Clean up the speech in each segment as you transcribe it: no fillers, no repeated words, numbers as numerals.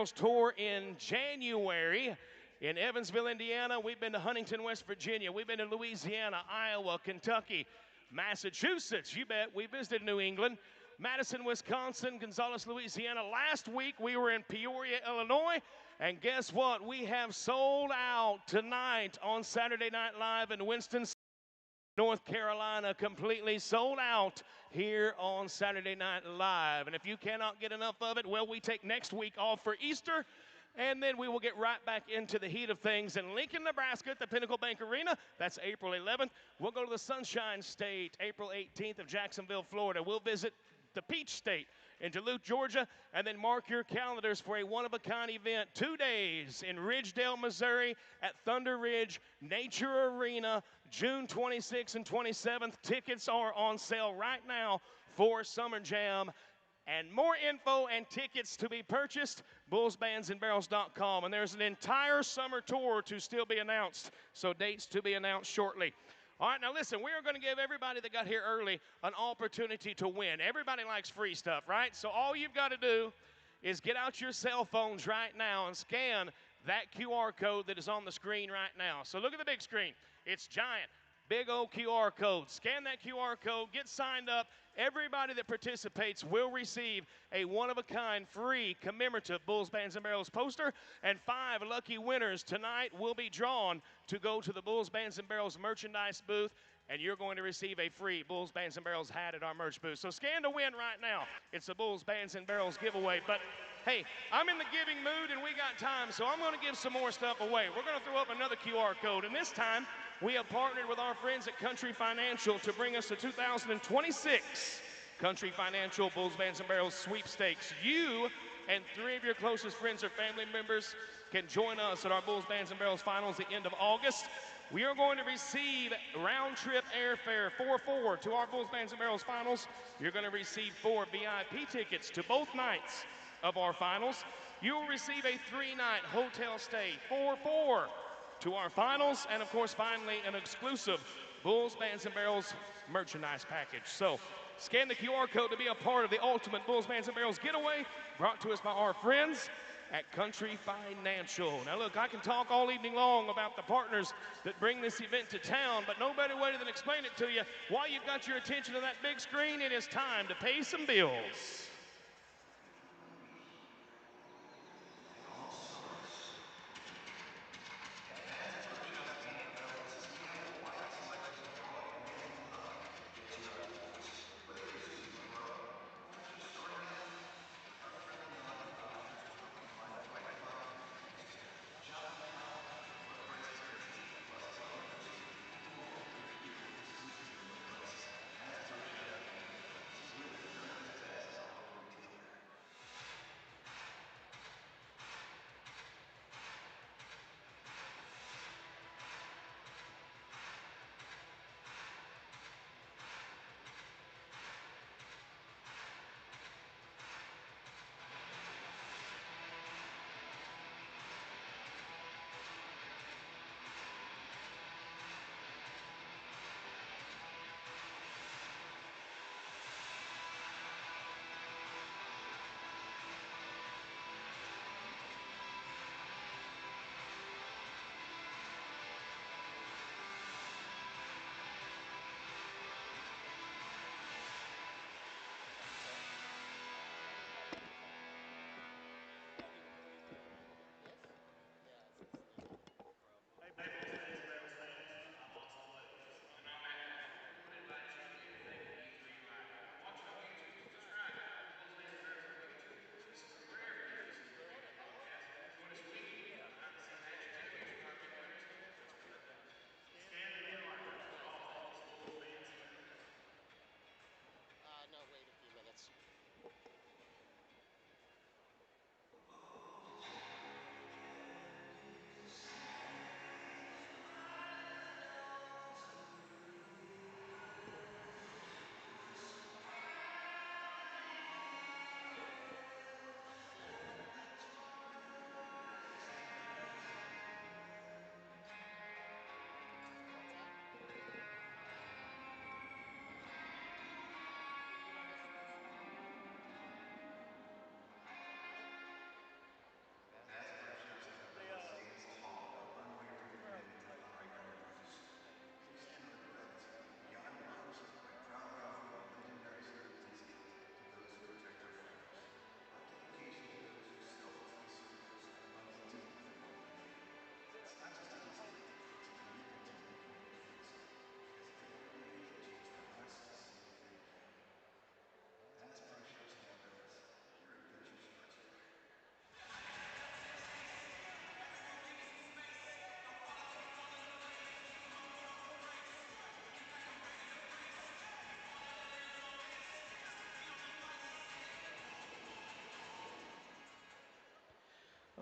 Barrels tour in January. In Evansville, Indiana, we've been to Huntington, West Virginia. We've been to Louisiana, Iowa, Kentucky, Massachusetts. You bet. We visited New England. Madison, Wisconsin, Gonzales, Louisiana. Last week, we were in Peoria, Illinois. And guess what? We have sold out tonight on Saturday Night Live in Winston-Salem, North Carolina, completely sold out here on Saturday Night Live. And if you cannot get enough of it, well, we take next week off for Easter. And then we will get right back into the heat of things in Lincoln, Nebraska at the Pinnacle Bank Arena. That's April 11th. We'll go to the Sunshine State, April 18th of Jacksonville, Florida. We'll visit the Peach State in Duluth, Georgia. And then mark your calendars for a one-of-a-kind event, 2 days in Ridgedale, Missouri at Thunder Ridge Nature Arena, June 26th and 27th. Tickets are on sale right now for Summer Jam. And more info and tickets to be purchased, bullsbandsandbarrels.com. And there's an entire summer tour to still be announced, so dates to be announced shortly. All right, now listen, we are going to give everybody that got here early an opportunity to win. Everybody likes free stuff, right? So all you've got to do is get out your cell phones right now and scan that QR code that is on the screen right now. So look at the big screen. It's giant. Big old QR code. Scan that QR code, get signed up. Everybody that participates will receive a one-of-a-kind free commemorative Bulls, Bands, and Barrels poster, and 5 lucky winners tonight will be drawn to go to the Bulls, Bands, and Barrels merchandise booth, and you're going to receive a free Bulls, Bands, and Barrels hat at our merch booth. So scan to win right now. It's a Bulls, Bands, and Barrels giveaway. But hey, I'm in the giving mood and we got time, so I'm going to give some more stuff away. We're going to throw up another QR code, and this time we have partnered with our friends at Country Financial to bring us the 2026 Country Financial Bulls, Bands, and Barrels sweepstakes. You and 3 of your closest friends or family members can join us at our Bulls, Bands, and Barrels finals at the end of August. We are going to receive round-trip airfare 4-4 to our Bulls, Bands, and Barrels finals. You're going to receive 4 VIP tickets to both nights of our finals. You will receive a 3-night hotel stay 4-4 to our finals, and of course, finally, an exclusive Bulls, Bands, and Barrels merchandise package. So scan the QR code to be a part of the ultimate Bulls, Bands, and Barrels getaway brought to us by our friends at Country Financial. Now look, I can talk all evening long about the partners that bring this event to town, but no better way than explain it to you. While you've got your attention to that big screen, it is time to pay some bills.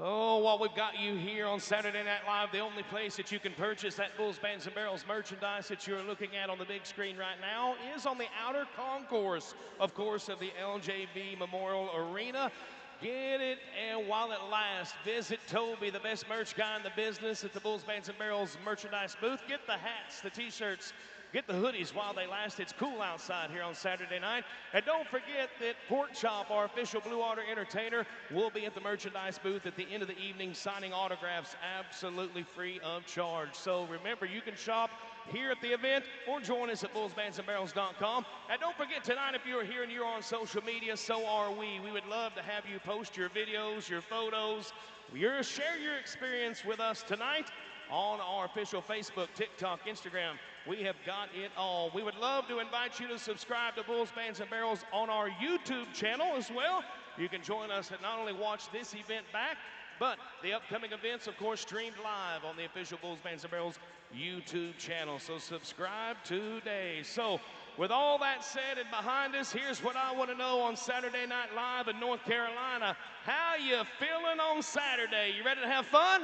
Oh, while we've got you here on Saturday Night Live, the only place that you can purchase that Bulls, Bands, and Barrels merchandise that you're looking at on the big screen right now is on the outer concourse, of course, of the LJV Memorial Arena. Get it, and while it lasts, visit Toby, the best merch guy in the business, at the Bulls, Bands, and Barrels merchandise booth. Get the hats, the t-shirts, get the hoodies while they last. It's cool outside here on Saturday night. And don't forget that Pork Chop, our official Blue Water entertainer, will be at the merchandise booth at the end of the evening signing autographs absolutely free of charge. So remember, you can shop here at the event or join us at bullsbandsandbarrels.com. And don't forget, tonight, if you're here and you're on social media, so are we. We would love to have you post your videos, your photos, share your experience with us tonight on our official Facebook, TikTok, Instagram. We have got it all. We would love to invite you to subscribe to Bulls, Bands, and Barrels on our YouTube channel as well. You can join us and not only watch this event back, but the upcoming events, of course, streamed live on the official Bulls, Bands, and Barrels YouTube channel. So subscribe today. So with all that said and behind us, here's what I want to know on Saturday Night Live in North Carolina. How you feeling on Saturday? You ready to have fun?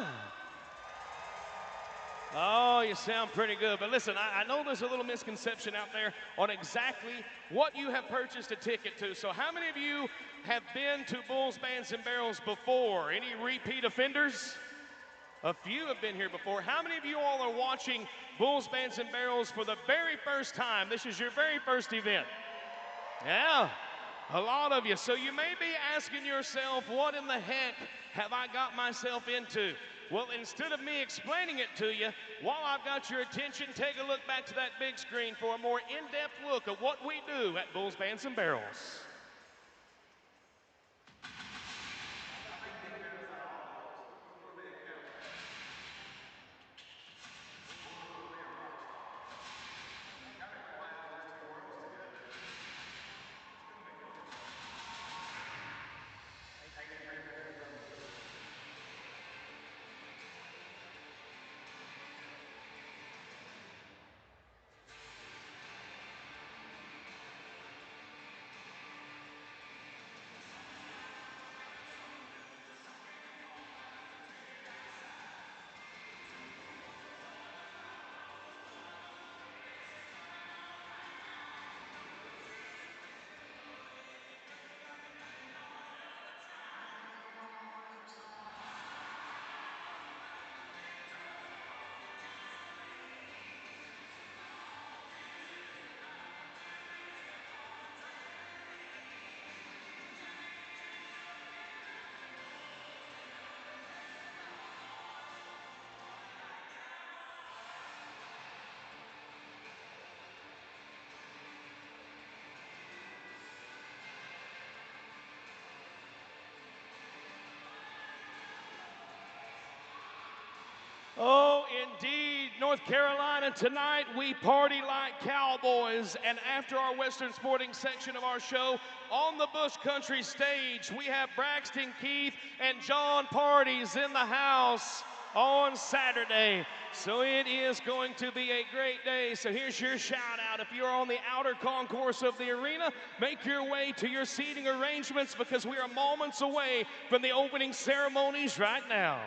Oh, you sound pretty good. But listen, I know there's a little misconception out there on exactly what you have purchased a ticket to. So how many of you have been to Bulls, Bands, and Barrels before? Any repeat offenders? A few have been here before. How many of you all are watching Bulls, Bands, and Barrels for the very first time? This is your very first event. Yeah, a lot of you. So you may be asking yourself, what in the heck have I got myself into? Well, instead of me explaining it to you, while I've got your attention, take a look back to that big screen for a more in-depth look at what we do at Bulls, Bands, and Barrels. Oh, indeed, North Carolina, tonight we party like cowboys. And after our Western sporting section of our show, on the Bush Country stage, we have Braxton Keith and John Parties in the house on Saturday. So it is going to be a great day. So here's your shout out. If you're on the outer concourse of the arena, make your way to your seating arrangements because we are moments away from the opening ceremonies right now.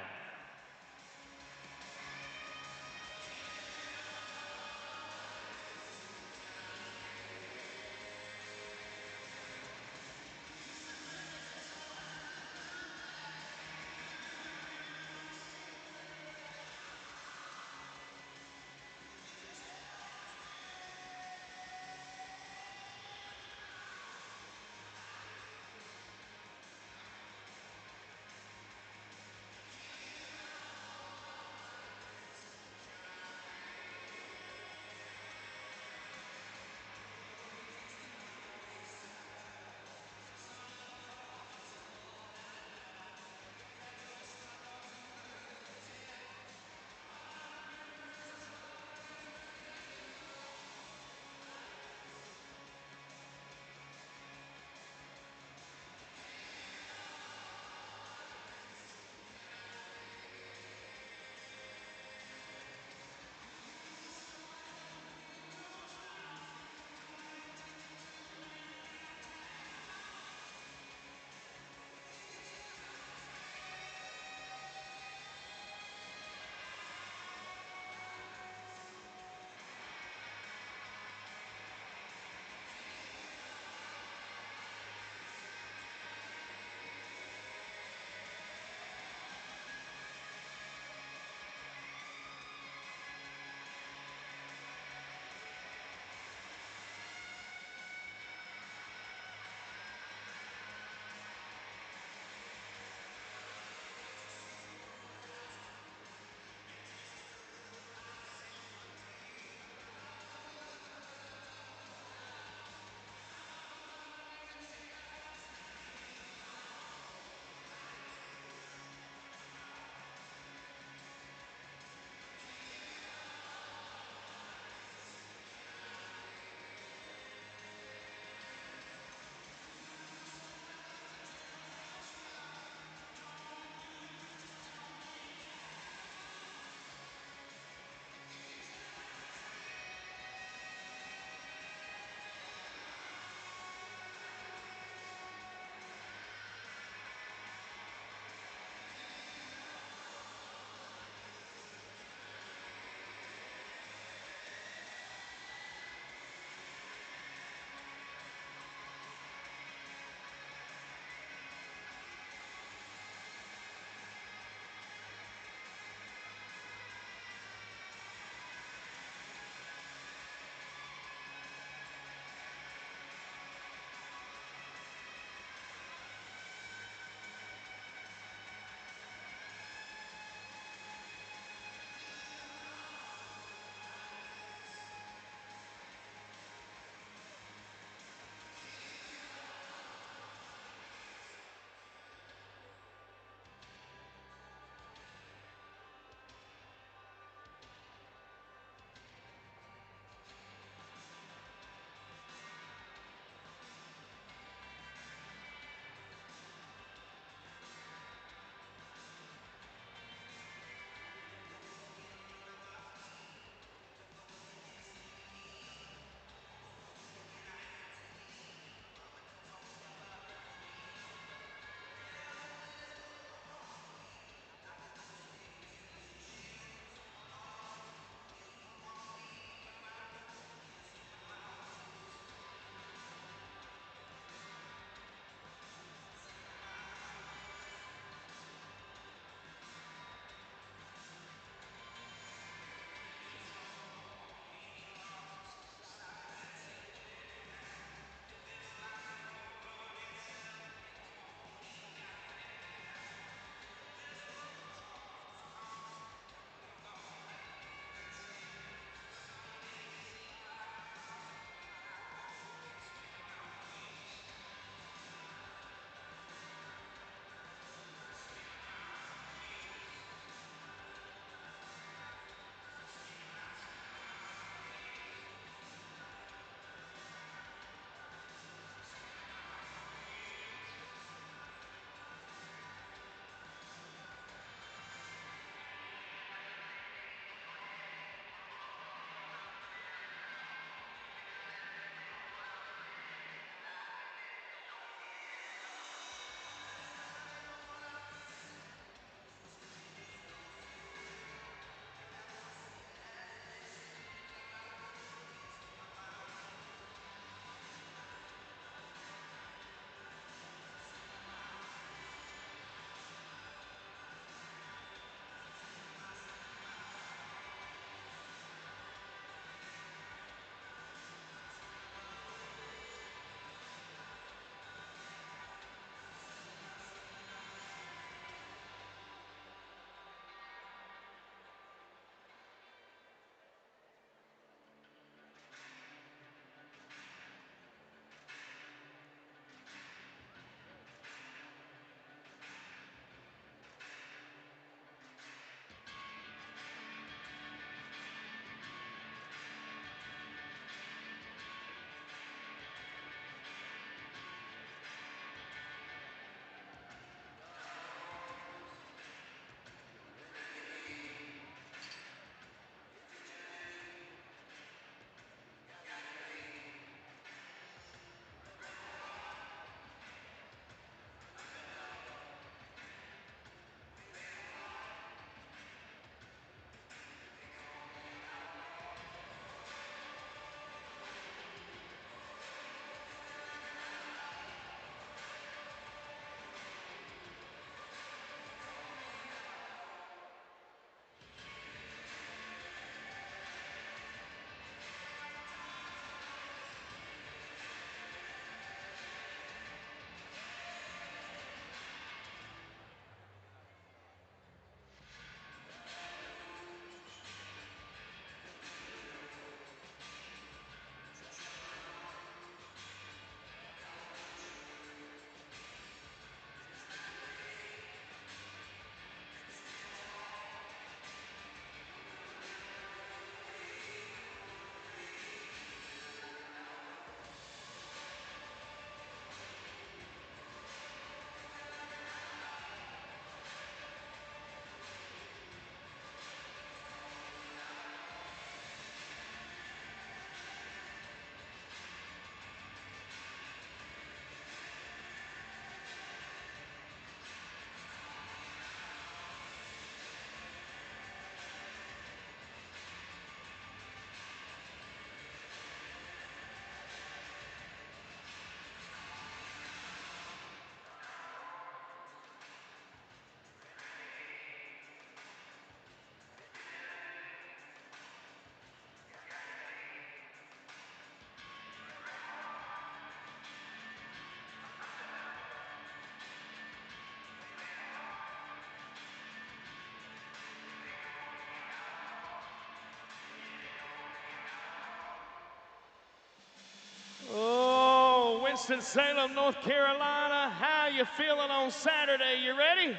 Winston-Salem, North Carolina. How you feeling on Saturday? You ready?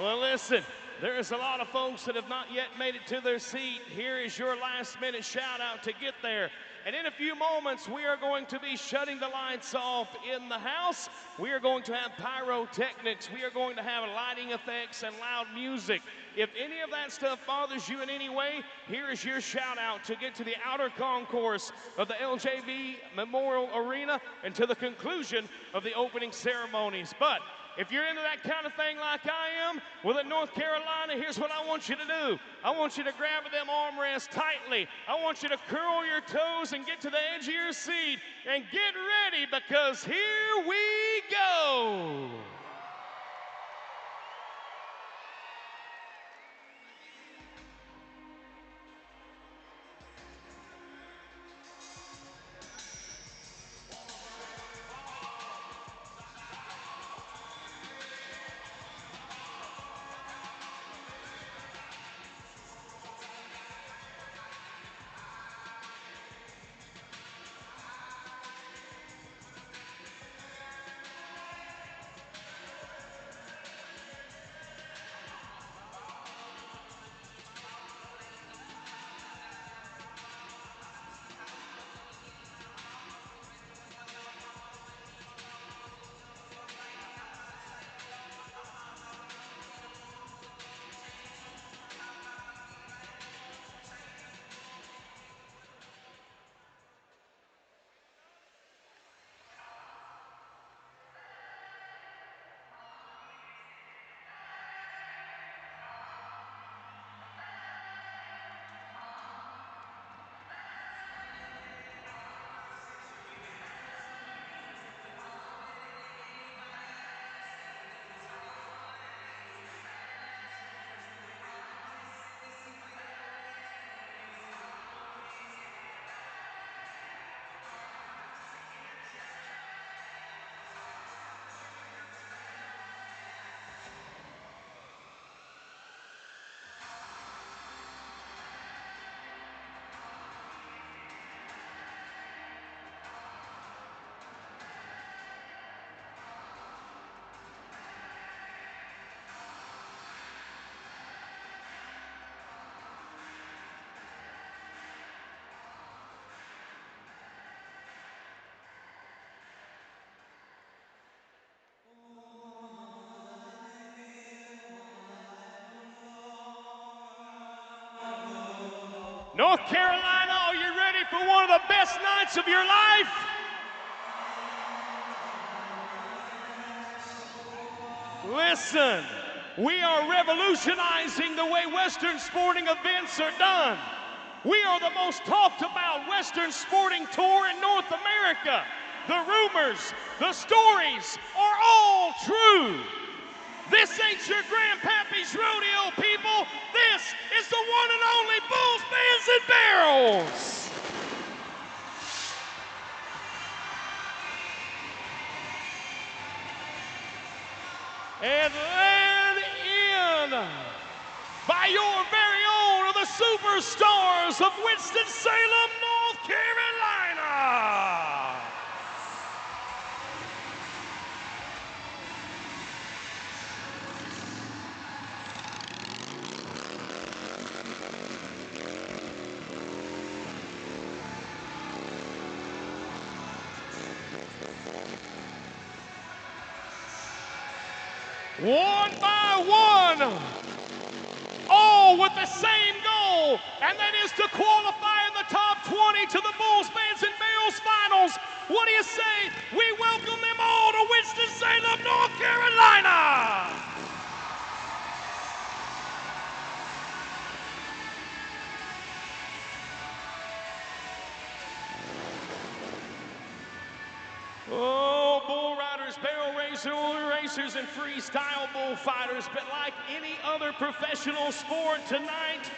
Well, listen, there's a lot of folks that have not yet made it to their seat. Here is your last-minute shout-out to get there. And in a few moments, we are going to be shutting the lights off in the house. We are going to have pyrotechnics. We are going to have lighting effects and loud music. If any of that stuff bothers you in any way, here is your shout out to get to the outer concourse of the LJB Memorial Arena and to the conclusion of the opening ceremonies. But if you're into that kind of thing like I am, well, in North Carolina, here's what I want you to do. I want you to grab them armrests tightly. I want you to curl your toes and get to the edge of your seat and get ready, because here we go. North Carolina, are you ready for one of the best nights of your life? Listen, we are revolutionizing the way Western sporting events are done. We are the most talked about Western sporting tour in North America. The rumors, the stories are all true. This ain't your grandpappy's rodeo, people. This is the one and only Bulls, Bands, and Barrels. And led in by your very own of the superstars of Winston-Salem, North Carolina. One by one, all with the same goal, and that is to qualify in the top 20 to the Bulls, Bands, and Barrels finals. What do you say? We welcome them all to Winston-Salem, North Carolina. Oh, bull riders, barrel racers, and freestyle bullfighters. But like any other professional sport tonight,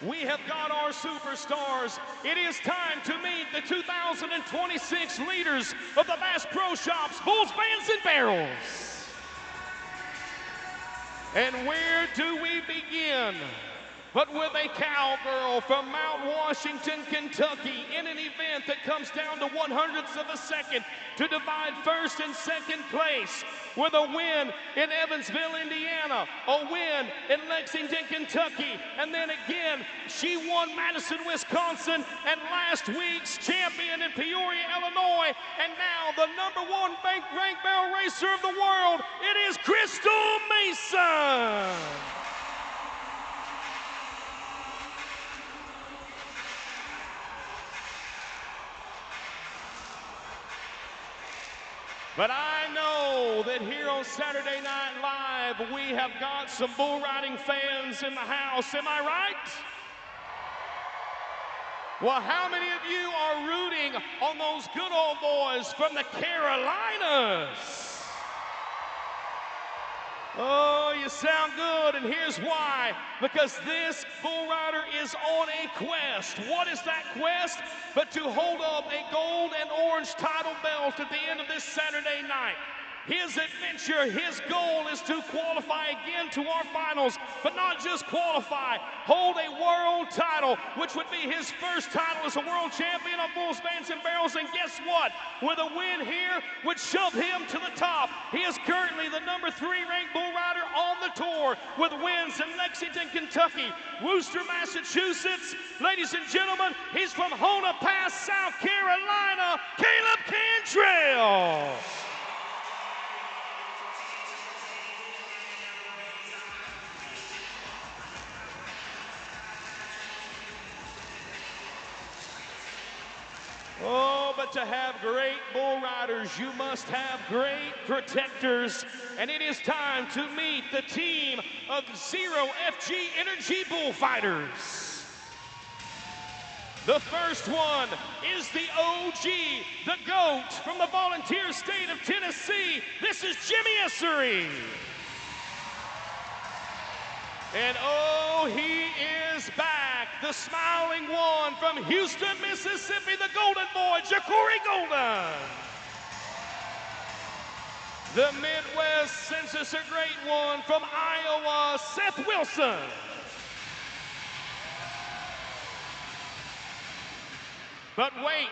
we have got our superstars. It is time to meet the 2026 leaders of the Bass Pro Shops, Bulls, Bands, and Barrels. And where do we begin? but with a cowgirl from Mount Washington, Kentucky, in an event that comes down to 100ths of a second to divide first and second place, with a win in Evansville, Indiana, a win in Lexington, Kentucky, and then again, she won Madison, Wisconsin, and last week's champion in Peoria, Illinois, and now the #1 ranked barrel racer of the world, it is Crystal Mason. But I know that here on Saturday Night Live, we have got some bull riding fans in the house. Am I right? Well, how many of you are rooting on those good old boys from the Carolinas? Oh, you sound good, and here's why. Because this bull rider is on a quest. What is that quest? But to hold up a gold and orange title belt at the end of this Saturday night. His adventure, his goal is to qualify again to our finals, but not just qualify, hold a world title, which would be his first title as a world champion of bulls, vans, and barrels. And guess what? With a win here would shove him to the top. He is currently the #3 ranked bull rider on the tour, with wins in Lexington, Kentucky, Worcester, Massachusetts. Ladies and gentlemen, he's from Hona Pass, South Carolina, Caleb Cantrell. Oh, but to have great bull riders, you must have great protectors. And it is time to meet the team of Zero FG Energy Bullfighters. The first one is the OG, the GOAT from the volunteer state of Tennessee. This is Jimmy Essery. And oh, he is back, the smiling one from Houston, Mississippi, the golden boy, Ja'Cory Golden. The Midwest census a great one from Iowa, Seth Wilson. But wait,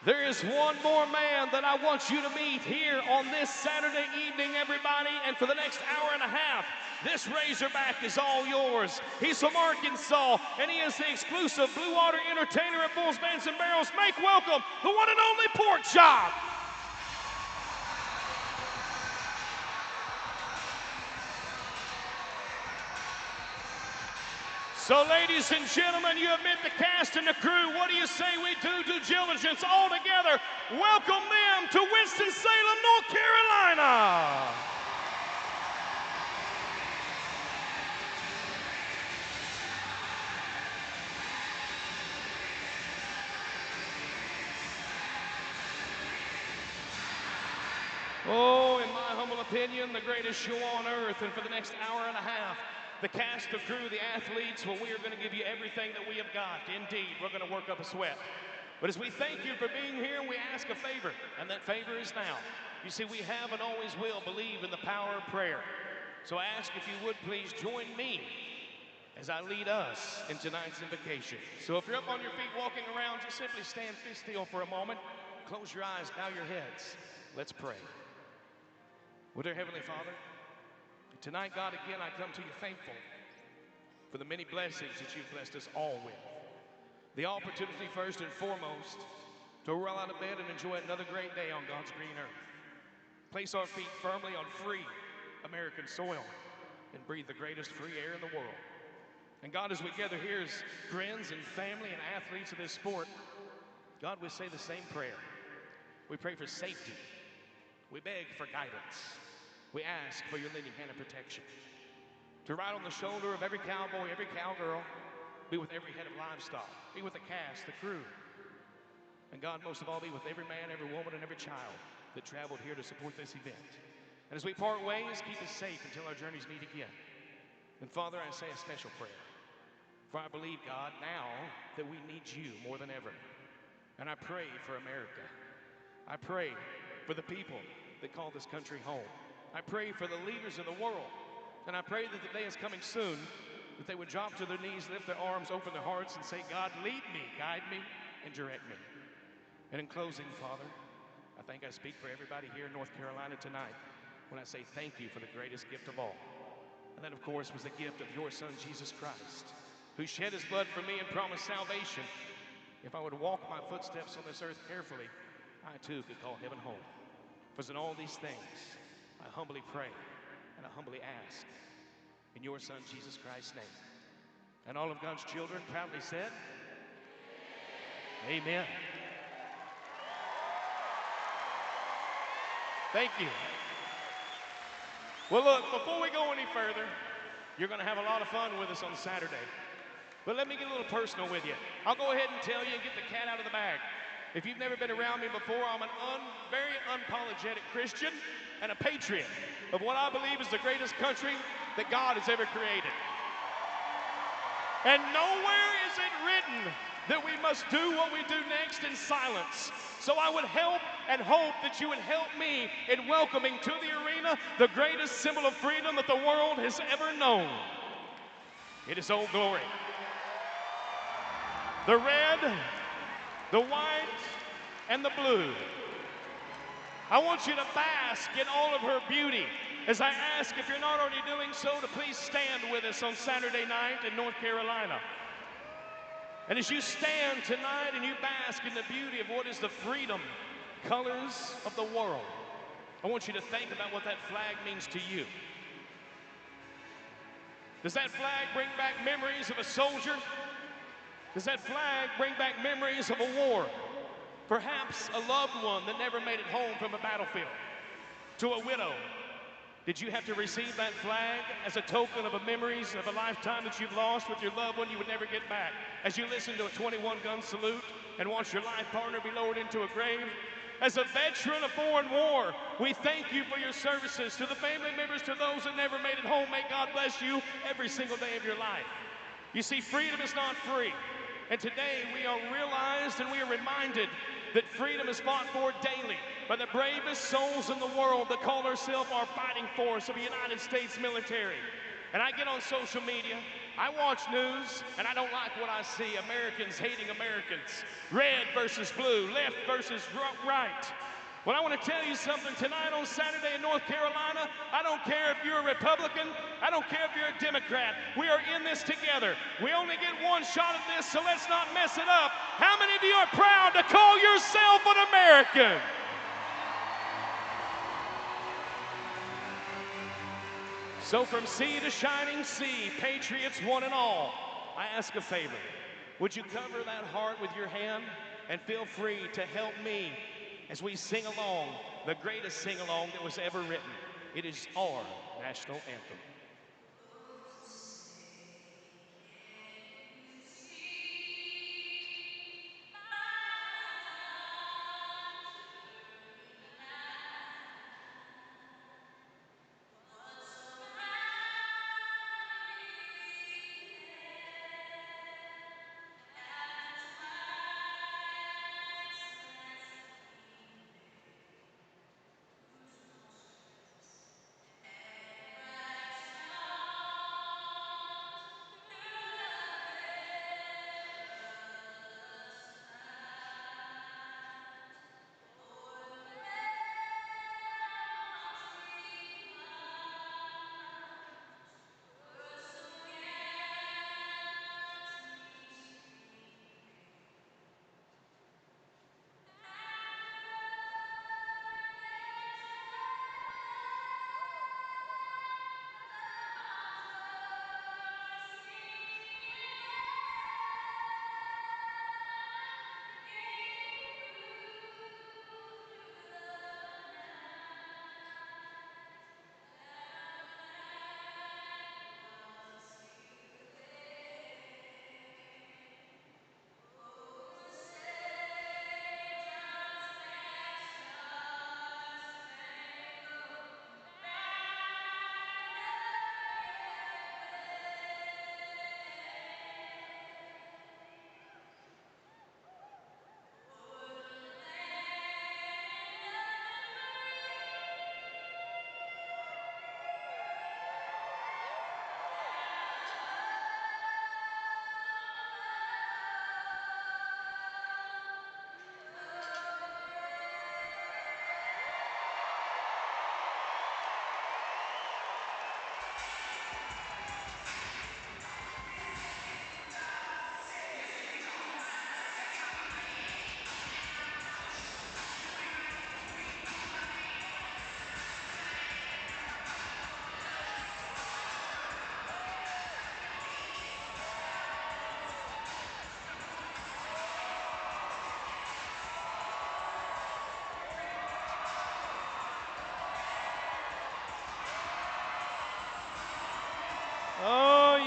there is one more man that I want you to meet here on this Saturday evening, everybody, and for the next hour and a half. This Razorback is all yours. He's from Arkansas, and he is the exclusive Blue Water entertainer at Bulls, Vans, and Barrels. Make welcome the one and only Pork Chop. So, ladies and gentlemen, you have met the cast and the crew. What do you say we do due diligence all together? Welcome them to Winston-Salem, North Carolina. Oh, in my humble opinion, the greatest show on earth. And for the next hour and a half, the cast, the crew, the athletes, well, we are going to give you everything that we have got. Indeed, we're going to work up a sweat. But as we thank you for being here, we ask a favor, and that favor is now. You see, we have and always will believe in the power of prayer. So I ask if you would please join me as I lead us in tonight's invocation. So if you're up on your feet walking around, just simply stand still for a moment. Close your eyes, bow your heads. Let's pray. Well, dear Heavenly Father, tonight, God, again, I come to you thankful for the many blessings that you've blessed us all with. The opportunity, first and foremost, to roll out of bed and enjoy another great day on God's green earth. Place our feet firmly on free American soil and breathe the greatest free air in the world. And God, as we gather here as friends and family and athletes of this sport, God, we say the same prayer. We pray for safety. We beg for guidance. We ask for your leading hand of protection. To ride on the shoulder of every cowboy, every cowgirl, be with every head of livestock, be with the cast, the crew, and God, most of all, be with every man, every woman, and every child that traveled here to support this event. And as we part ways, keep us safe until our journeys meet again. And Father, I say a special prayer, for I believe, God, now that we need you more than ever. And I pray for America. I pray for the people that call this country home. I pray for the leaders of the world. And I pray that the day is coming soon that they would drop to their knees, lift their arms, open their hearts, and say, God, lead me, guide me, and direct me. And in closing, Father, I think I speak for everybody here in North Carolina tonight when I say thank you for the greatest gift of all. And that, of course, was the gift of your Son, Jesus Christ, who shed his blood for me and promised salvation. If I would walk my footsteps on this earth carefully, I too could call heaven home. For in all these things, I humbly pray and I humbly ask in your Son, Jesus Christ's name. And all of God's children proudly said, Amen. Thank you. Well, look, before we go any further, you're going to have a lot of fun with us on Saturday. But let me get a little personal with you. I'll go ahead and tell you and get the cat out of the bag. If you've never been around me before, I'm a very unapologetic Christian and a patriot of what I believe is the greatest country that God has ever created. And nowhere is it written that we must do what we do next in silence. So I would help and hope that you would help me in welcoming to the arena the greatest symbol of freedom that the world has ever known. It is Old Glory. The red, the white, and the blue. I want you to bask in all of her beauty as I ask, if you're not already doing so, to please stand with us on Saturday night in North Carolina. And as you stand tonight and you bask in the beauty of what is the freedom colors of the world, I want you to think about what that flag means to you. Does that flag bring back memories of a soldier? Does that flag bring back memories of a war? Perhaps a loved one that never made it home from a battlefield. To a widow, did you have to receive that flag as a token of a memories of a lifetime that you've lost with your loved one you would never get back? As you listen to a 21-gun salute and watch your life partner be lowered into a grave? As a veteran of foreign war, we thank you for your services. To the family members, to those that never made it home, may God bless you every single day of your life. You see, freedom is not free. And today we are realized and we are reminded that freedom is fought for daily by the bravest souls in the world that call ourselves our fighting force of the United States military. And I get on social media, I watch news, and I don't like what I see. Americans hating Americans. Red versus blue, left versus right. Well, I want to tell you something tonight on Saturday in North Carolina. I don't care if you're a Republican. I don't care if you're a Democrat. We are in this together. We only get one shot at this, so let's not mess it up. How many of you are proud to call yourself an American? So from sea to shining sea, patriots one and all, I ask a favor. Would you cover that heart with your hand and feel free to help me as we sing along the greatest sing-along that was ever written. It is our national anthem.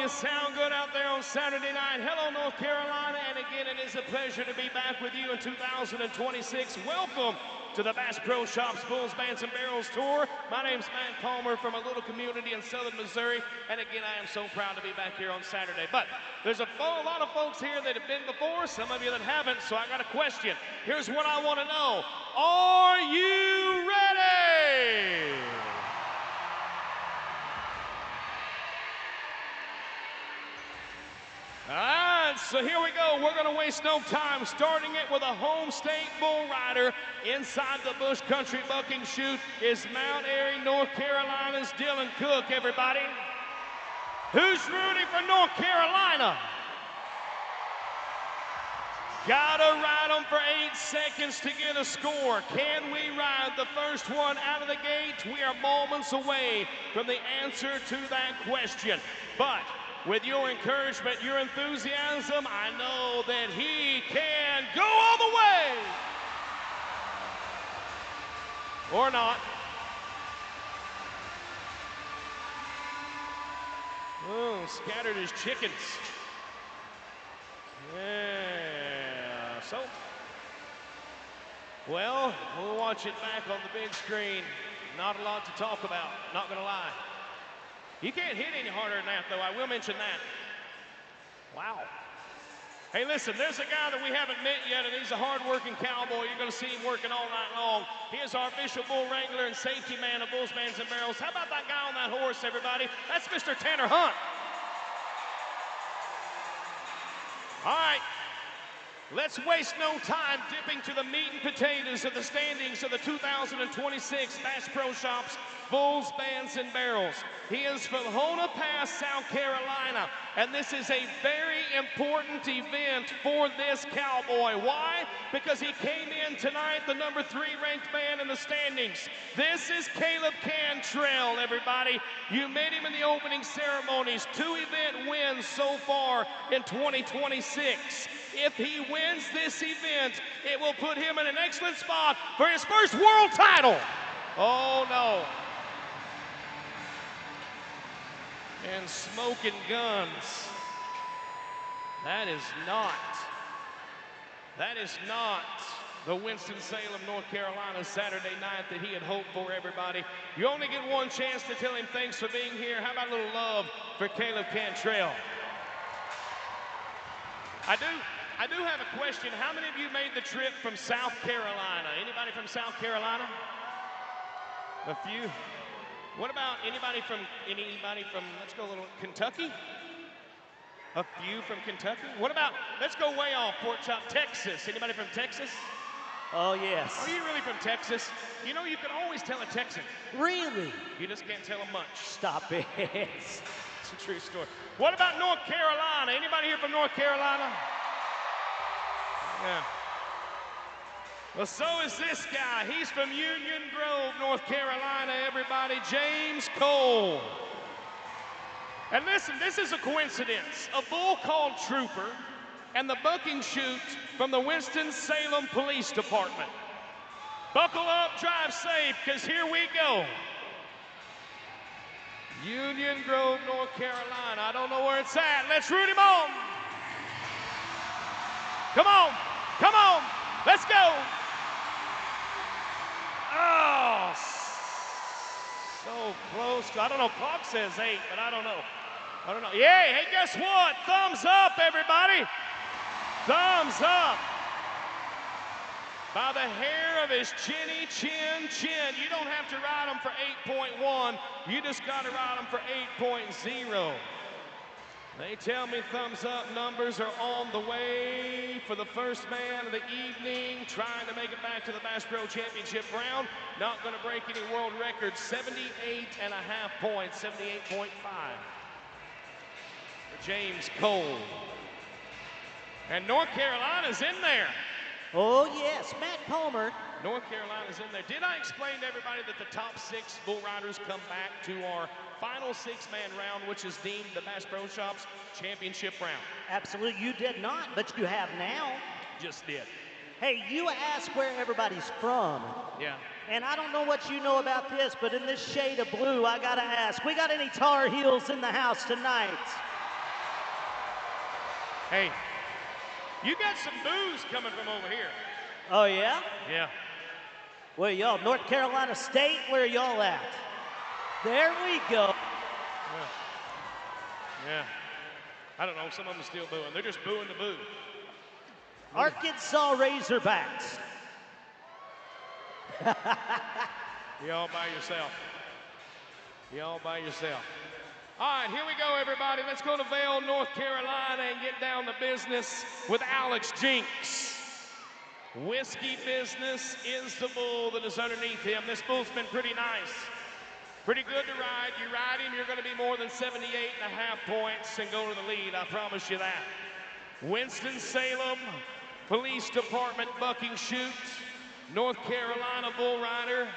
you sound good out there on Saturday night. Hello, North Carolina, and again, it is a pleasure to be back with you in 2026. Welcome to the Bass Pro Shops Bulls, Bands, and Barrels Tour. My name's Matt Palmer from a little community in southern Missouri, and again, I am so proud to be back here on Saturday. But there's a lot of folks here that have been before, some of you that haven't, so I got a question. Here's what I want to know. Are you ready? All right, so here we go. We're going to waste no time, starting it with a home state bull rider. Inside the bush country bucking chute is Mount Airy, North Carolina's Dylan Cook, everybody. Who's rooting for North Carolina? Gotta ride them for 8 seconds to get a score. Can we ride the first one out of the gate? We are moments away from the answer to that question. But with your encouragement, your enthusiasm, I know that he can go all the way. Or not. Oh, scattered his chickens. Yeah, so. Well, we'll watch it back on the big screen. Not a lot to talk about, not gonna lie. You can't hit any harder than that, though. I will mention that. Wow. Hey, listen, there's a guy that we haven't met yet, and he's a hard-working cowboy. You're going to see him working all night long. He is our official bull wrangler and safety man of Bulls, Bands, and Barrels. How about that guy on that horse, everybody? That's Mr. Tanner Hunt. All right. Let's waste no time dipping to the meat and potatoes of the standings of the 2026 Bass Pro Shops Bulls, Bands, and Barrels. He is from Hona Pass, South Carolina, and this is a very important event for this cowboy. Why? Because he came in tonight the number 3 ranked man in the standings. This is Caleb Cantrell, everybody. You met him in the opening ceremonies. 2 event wins so far in 2026. If he wins this event, it will put him in an excellent spot for his first world title. Oh, no. And smoking guns. That is not the Winston-Salem, North Carolina Saturday night that he had hoped for, everybody. You only get one chance to tell him thanks for being here. How about a little love for Caleb Cantrell? I do have a question. How many of you made the trip from South Carolina? Anybody from South Carolina? A few. What about anybody from, let's go a little, Kentucky? A few from Kentucky? What about, let's go way off, Pork Chop, Texas. Anybody from Texas? Oh, yes. Are you really from Texas? You know, you can always tell a Texan. Really? You just can't tell them much. Stop it. It's a true story. What about North Carolina? Anybody here from North Carolina? Yeah. Well, so is this guy. He's from Union Grove, North Carolina, everybody. James Cole. And listen, this is a coincidence. A bull called Trooper and the bucking chute from the Winston-Salem Police Department. Buckle up, drive safe, because here we go. Union Grove, North Carolina. I don't know where it's at. Let's root him on. Come on. Come on. Let's go. Oh, so close. I don't know. Clock says 8, but I don't know. Yeah, hey, guess what? Thumbs up, everybody. Thumbs up. By the hair of his chinny chin. You don't have to ride him for 8.1. You just got to ride him for 8.0. They tell me thumbs up numbers are on the way for the first man of the evening, trying to make it back to the Bass Pro Championship round. Not going to break any world records. 78.5 points, 78.5 for James Cole. And North Carolina's in there. Oh, yes, Matt Palmer. North Carolina's in there. Did I explain to everybody that the top 6 bull riders come back to our final 6-man round, which is deemed the Bass Pro Shops Championship round? Absolutely, you did not, but you have now. Just did. Hey, you ask where everybody's from. Yeah. And I don't know what you know about this, but in this shade of blue, I gotta ask, we got any Tar Heels in the house tonight? Hey, you got some boos coming from over here. Oh, yeah? Yeah. Where y'all, North Carolina State? Where are y'all at? There we go. Yeah. I don't know, some of them are still booing. They're just booing the boo. Arkansas Razorbacks. You all by yourself. You all by yourself. All right, here we go, everybody. Let's go to Vail, North Carolina, and get down to business with Alex Jinks. Whiskey Business is the bull that is underneath him. This bull's been pretty nice. Pretty good to ride. You ride him, you're going to be more than 78.5 points and go to the lead. I promise you that. Winston-Salem Police Department bucking chute. North Carolina bull rider.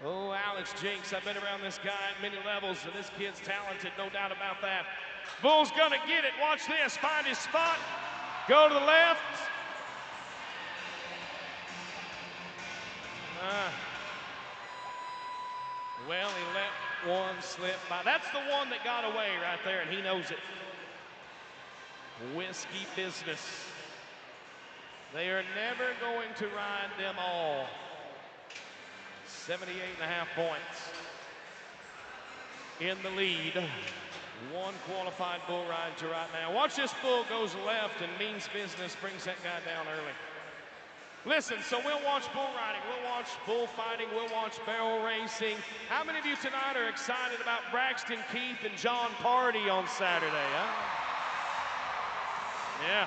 Oh, Alex Jinks, I've been around this guy at many levels, and this kid's talented, no doubt about that. Bull's gonna get it. Watch this. Find his spot. Go to the left. Well, he let one slip by. That's the one that got away right there, and he knows it. Whiskey Business. They are never going to ride them all. 78.5 points in the lead. One qualified bull ride to right now. Watch this bull goes left and Means Business brings that guy down early. Listen, so we'll watch bull riding, we'll watch bullfighting, we'll watch barrel racing. How many of you tonight are excited about Braxton Keith and John Party on Saturday, huh? Yeah.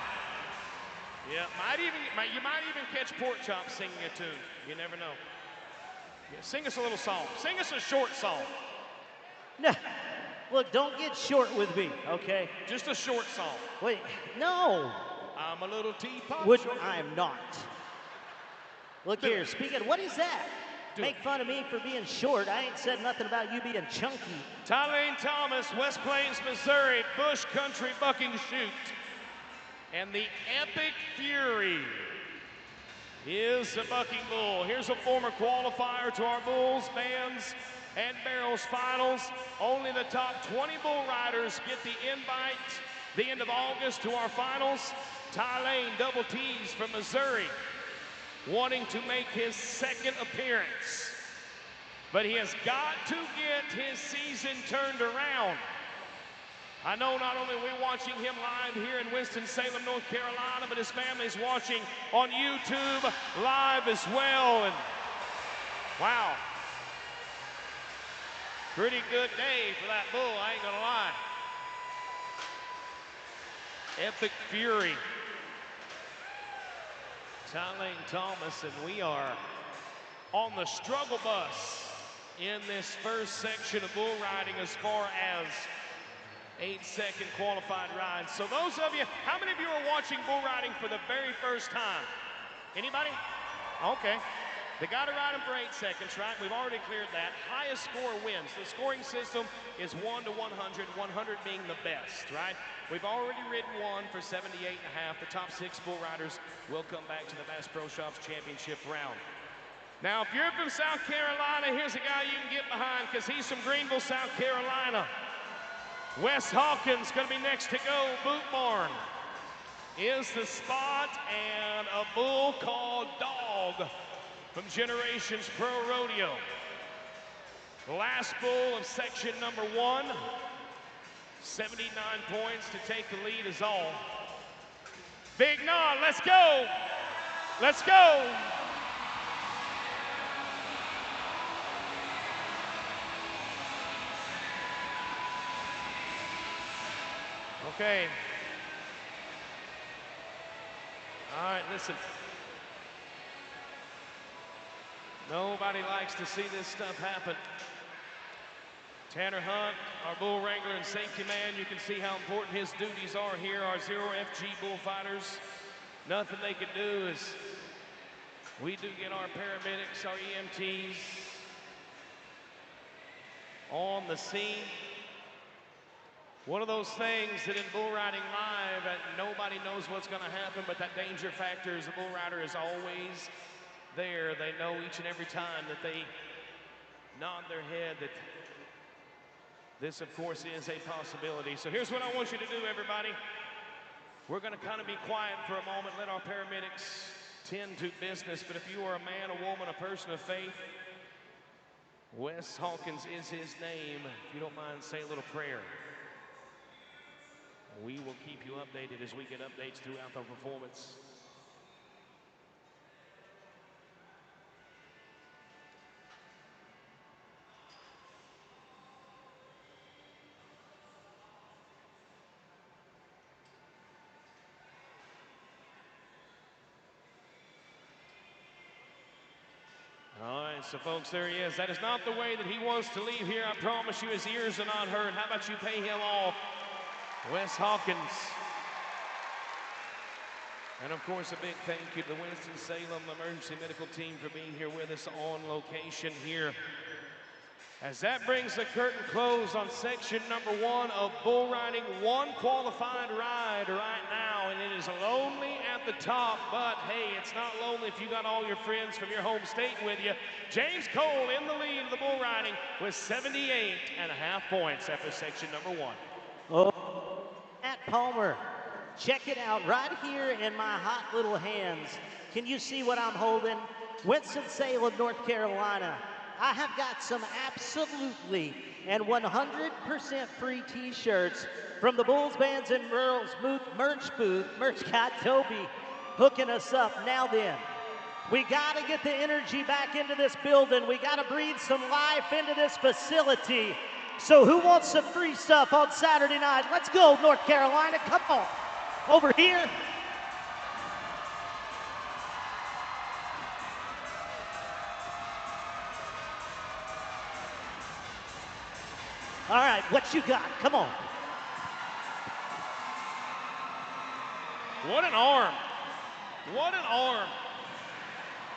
Yeah, you might even catch Pork Chop singing a tune. You never know. Yeah, sing us a little song. Sing us a short song. No, look, don't get short with me, okay? Just a short song. Wait, no. I'm a little teapot. I am not. Look here, speaking of, what is that? Make fun of me for being short. I ain't said nothing about you being chunky. Tylane Thomas, West Plains, Missouri, Bush Country bucking chute. And the Epic Fury is the bucking bull. Here's a former qualifier to our bulls, bands, and barrels finals. Only the top 20 bull riders get the invite the end of August to our finals. Tylane Double T's from Missouri, wanting to make his second appearance. But he has got to get his season turned around. I know not only are we watching him live here in Winston-Salem, North Carolina, but his family's watching on YouTube live as well. And wow, pretty good day for that bull, I ain't gonna lie. Epic Fury. Tylane Thomas, and we are on the struggle bus in this first section of bull riding as far as 8-second qualified rides. So those of you, how many of you are watching bull riding for the very first time? Anybody? Okay. They got to ride them for 8 seconds, right? We've already cleared that. Highest score wins. The scoring system is 1 to 100, 100 being the best, right? We've already ridden one for 78.5. The top 6 bull riders will come back to the Bass Pro Shops Championship round. Now, if you're from South Carolina, here's a guy you can get behind because he's from Greenville, South Carolina. Wes Hawkins going to be next to go. Boot Barn is the spot, and a bull called Dog from Generations Pro Rodeo. The last bull of section number 1. 79 points to take the lead is all. Big nod, let's go. Let's go. Okay. All right, listen. Nobody likes to see this stuff happen. Tanner Hunt, our bull wrangler and safety man, you can see how important his duties are here. Our 0FG bullfighters, nothing they can do is, we do get our paramedics, our EMTs on the scene. One of those things that in bull riding live, nobody knows what's going to happen, but that danger factor is the bull rider is always there. They know each and every time that they nod their head that this, of course, is a possibility. So here's what I want you to do, everybody. We're going to kind of be quiet for a moment, let our paramedics tend to business. But if you are a man, a woman, a person of faith, Wes Hawkins is his name. If you don't mind, say a little prayer. We will keep you updated as we get updates throughout the performance. All right, so folks, there he is. That is not the way that he wants to leave here. I promise you, his ears are not heard. How about you pay him off? Wes Hawkins. And of course, a big thank you to the Winston-Salem Emergency Medical Team for being here with us on location here. As that brings the curtain close on section number 1 of bull riding. One qualified ride right now, and it is lonely at the top, but hey, it's not lonely if you got all your friends from your home state with you. James Cole in the lead of the bull riding with 78.5 points after section number 1. Oh, Matt Palmer, check it out right here in my hot little hands. Can you see what I'm holding? Winston-Salem, North Carolina. I have got some absolutely and 100% free t-shirts from the Bulls, Bands, and Merles merch booth. Merch got Toby hooking us up. Now then, we got to get the energy back into this building. We got to breathe some life into this facility. So who wants some free stuff on Saturday night? Let's go, North Carolina. Come on. Over here. All right, what you got? Come on. What an arm. What an arm.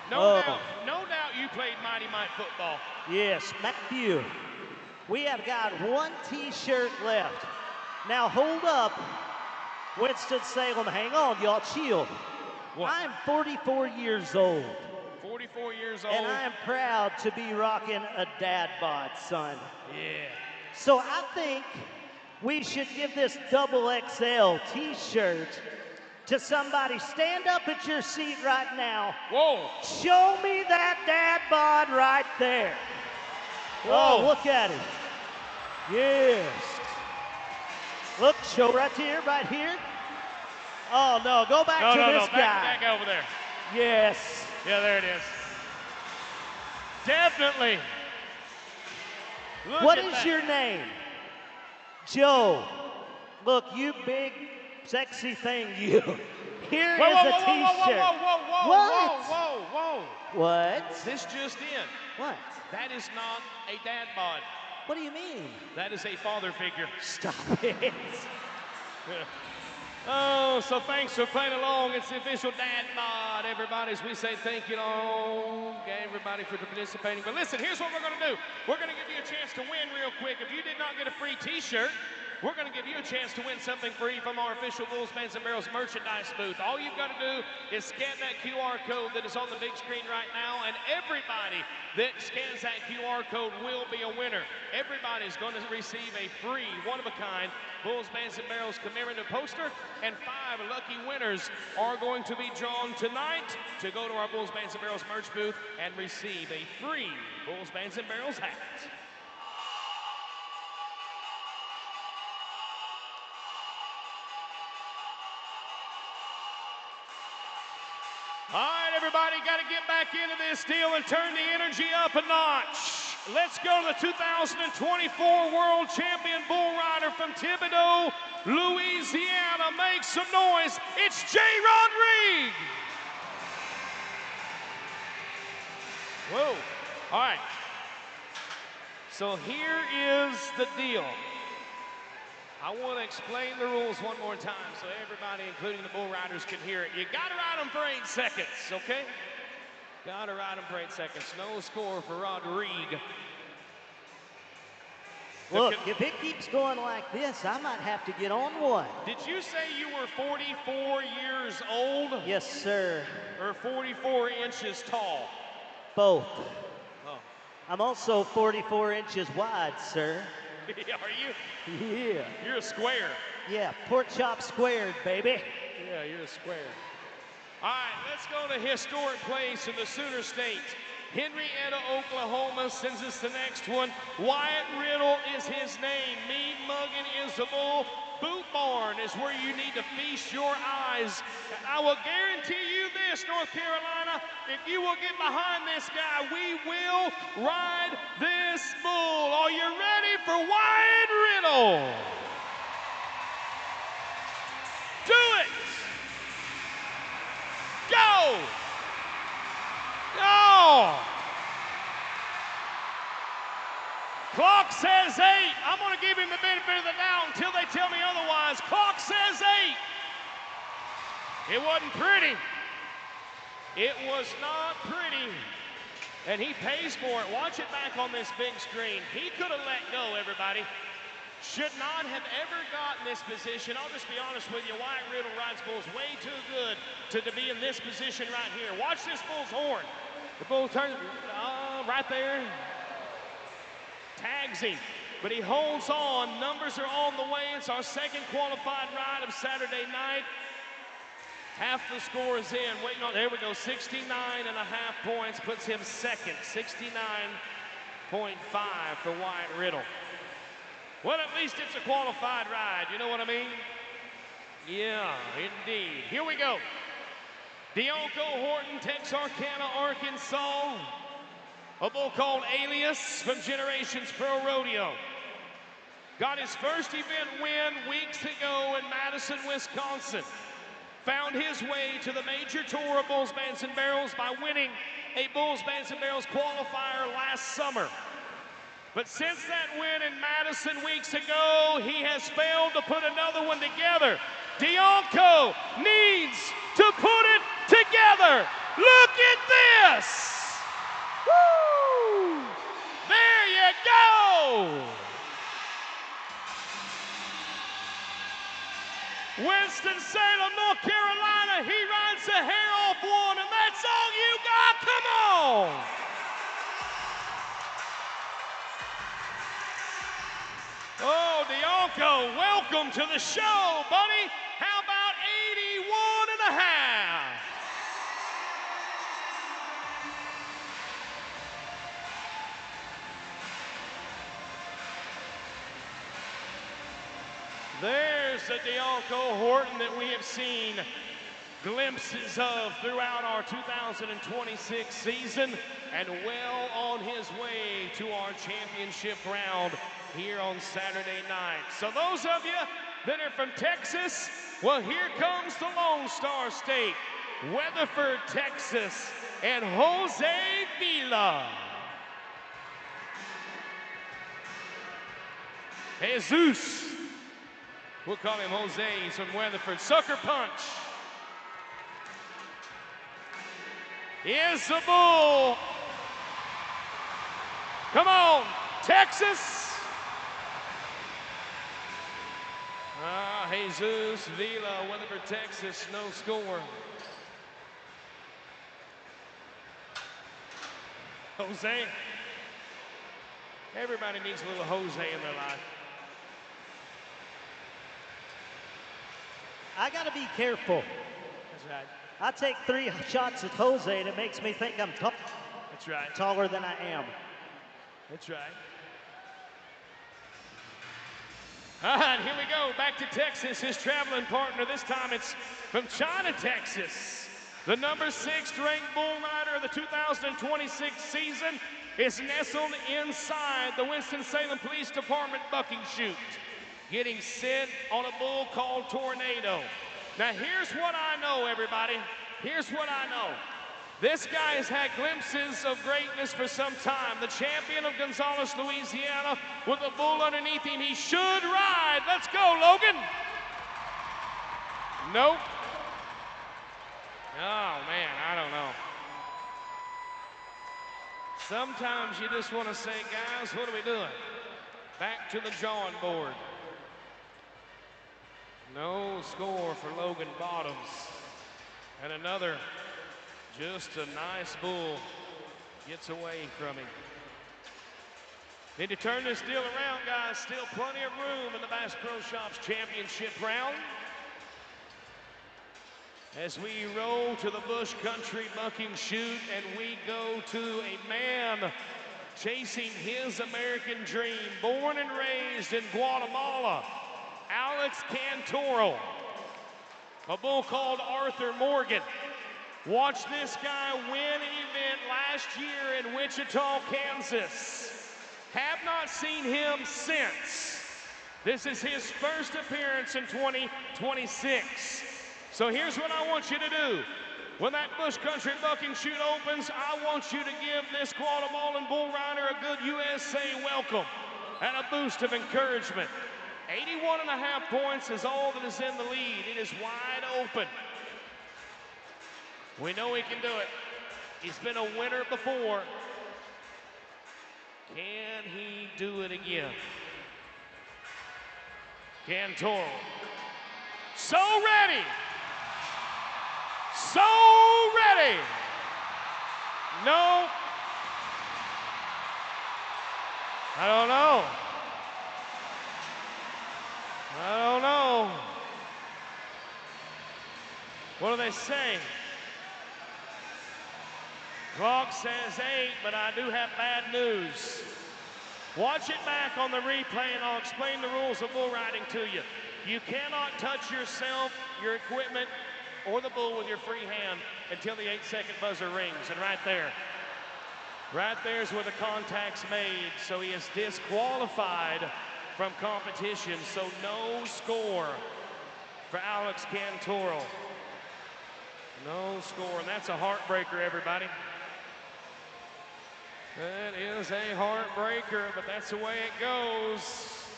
No doubt you played Mighty Mite football. Yes, Matthew. We have got one t-shirt left. Now hold up, Winston-Salem. Hang on, y'all, chill. What? I'm 44 years old. 44 years old. And I am proud to be rocking a dad bod, son. Yeah. So I think we should give this double XL t-shirt to somebody. Stand up at your seat right now. Whoa. Show me that dad bod right there. Whoa. Oh, look at it. Yes. Look, show right here, right here. Oh, no, go back to this guy. Back over there. Yes. Yeah, there it is. Definitely. What is your name? Joe. Look, you big, sexy thing, you. Here is a t-shirt. Whoa. What? This just in. What? That is not a dad bod. What do you mean? That is a father figure. Stop it. Oh, so thanks for playing along. It's the official dad bod, everybody. As we say thank you to everybody for participating. But listen, here's what we're going to do. We're going to give you a chance to win real quick. If you did not get a free t-shirt, we're going to give you a chance to win something free from our official Bulls, Bands, and Barrels merchandise booth. All you've got to do is scan that QR code that is on the big screen right now, and everybody that scans that QR code will be a winner. Everybody's going to receive a free, one-of-a-kind Bulls, Bands, and Barrels commemorative poster, and 5 lucky winners are going to be drawn tonight to go to our Bulls, Bands, and Barrels merch booth and receive a free Bulls, Bands, and Barrels hat. All right, everybody, got to get back into this deal and turn the energy up a notch. Let's go to the 2024 World Champion Bull Rider from Thibodaux, Louisiana. Make some noise. It's Jay Rodriguez. Whoa. All right. So here is the deal. I want to explain the rules one more time so everybody, including the bull riders, can hear it. You got to ride them for 8 seconds, okay? Got to ride them for 8 seconds. No score for Rodriguez. Look, if it keeps going like this, I might have to get on one. Did you say you were 44 years old? Yes, sir. Or 44 inches tall? Both. Oh. I'm also 44 inches wide, sir. Are you? Yeah. You're a square. Yeah, pork chop squared, baby. Yeah, you're a square. All right, let's go to historic place in the Sooner State. Henrietta, Oklahoma sends us the next one. Wyatt Riddle is his name. Mead Muggin is the bull. Boot Barn is where you need to feast your eyes. And I will guarantee you this, North Carolina, if you will get behind this guy, we will ride this bull. Are you ready for Wyatt Riddle? Do it! Go! Go! Clock says 8. I'm going to give him the benefit of the doubt until they tell me otherwise. Clock says 8. It wasn't pretty. It was not pretty. And he pays for it. Watch it back on this big screen. He could have let go, everybody. Should not have ever gotten this position. I'll just be honest with you. Wyatt Riddle rides bulls way too good to be in this position right here. Watch this bull's horn. The bull turns right there. Tags him, but he holds on. Numbers are on the way. It's our second qualified ride of Saturday night. Half the score is in. Waiting on, there we go, 69.5 points, puts him second. 69.5 for Wyatt Riddle. Well, at least it's a qualified ride, you know what I mean? Yeah, indeed. Here we go. Deonco Horton, Texarkana, Arkansas. A bull called Alias from Generations Pro Rodeo. Got his first event win weeks ago in Madison, Wisconsin. Found his way to the major tour of Bulls, Bands, and Barrels by winning a Bulls, Bands, and Barrels qualifier last summer. But since that win in Madison weeks ago, he has failed to put another one together. Deonco needs to put it together. Look at this. Woo! There you go. Winston-Salem, North Carolina. He rides the hair off one, and that's all you got. Come on. Oh, Deonco, welcome to the show, buddy. How about 81 and a half? There's the Deonco Horton that we have seen glimpses of throughout our 2026 season, and well on his way to our championship round here on Saturday night. So those of you that are from Texas, well, here comes the Lone Star State, Weatherford, Texas, and Jose Vila. Jesus. We'll call him Jose. He's from Weatherford. Sucker Punch. Is the bull. Come on, Texas. Jesus Vila, Weatherford, Texas, no score. Jose. Everybody needs a little Jose in their life. I gotta be careful. That's right. I take 3 shots at Jose and it makes me think I'm That's right. taller than I am. That's right. All right, here we go. Back to Texas, his traveling partner. This time it's from China, Texas. The number 6 ranked bull rider of the 2026 season is nestled inside the Winston-Salem Police Department bucking chute, getting sent on a bull called Tornado. Now, here's what I know, everybody. Here's what I know. This guy has had glimpses of greatness for some time. The champion of Gonzales, Louisiana, with a bull underneath him. He should ride. Let's go, Logan. Nope. Oh, man, I don't know. Sometimes you just want to say, guys, what are we doing? Back to the drawing board. No score for Logan Bottoms. And another, just a nice bull, gets away from him. Need to turn this deal around, guys. Still plenty of room in the Bass Pro Shops Championship round. As we roll to the bush country bucking chute, and we go to a man chasing his American dream, born and raised in Guatemala, Alex Cantoro, a bull called Arthur Morgan. Watched this guy win an event last year in Wichita, Kansas. Have not seen him since. This is his first appearance in 2026. So here's what I want you to do. When that bush country bucking chute opens, I want you to give this Guatemalan bull rider a good USA welcome and a boost of encouragement. 81.5 points is all that is in the lead. It is wide open. We know he can do it. He's been a winner before. Can he do it again? Cantoro. So ready. So ready. No. I don't know. I don't know. What do they say? Clock says 8, but I do have bad news. Watch it back on the replay, and I'll explain the rules of bull riding to you. You cannot touch yourself, your equipment, or the bull with your free hand until the 8-second buzzer rings. And right there is where the contact's made. So he is disqualified from competition. So no score for Alex Cantoro. No score, and that's a heartbreaker, everybody. That is a heartbreaker, but that's the way it goes.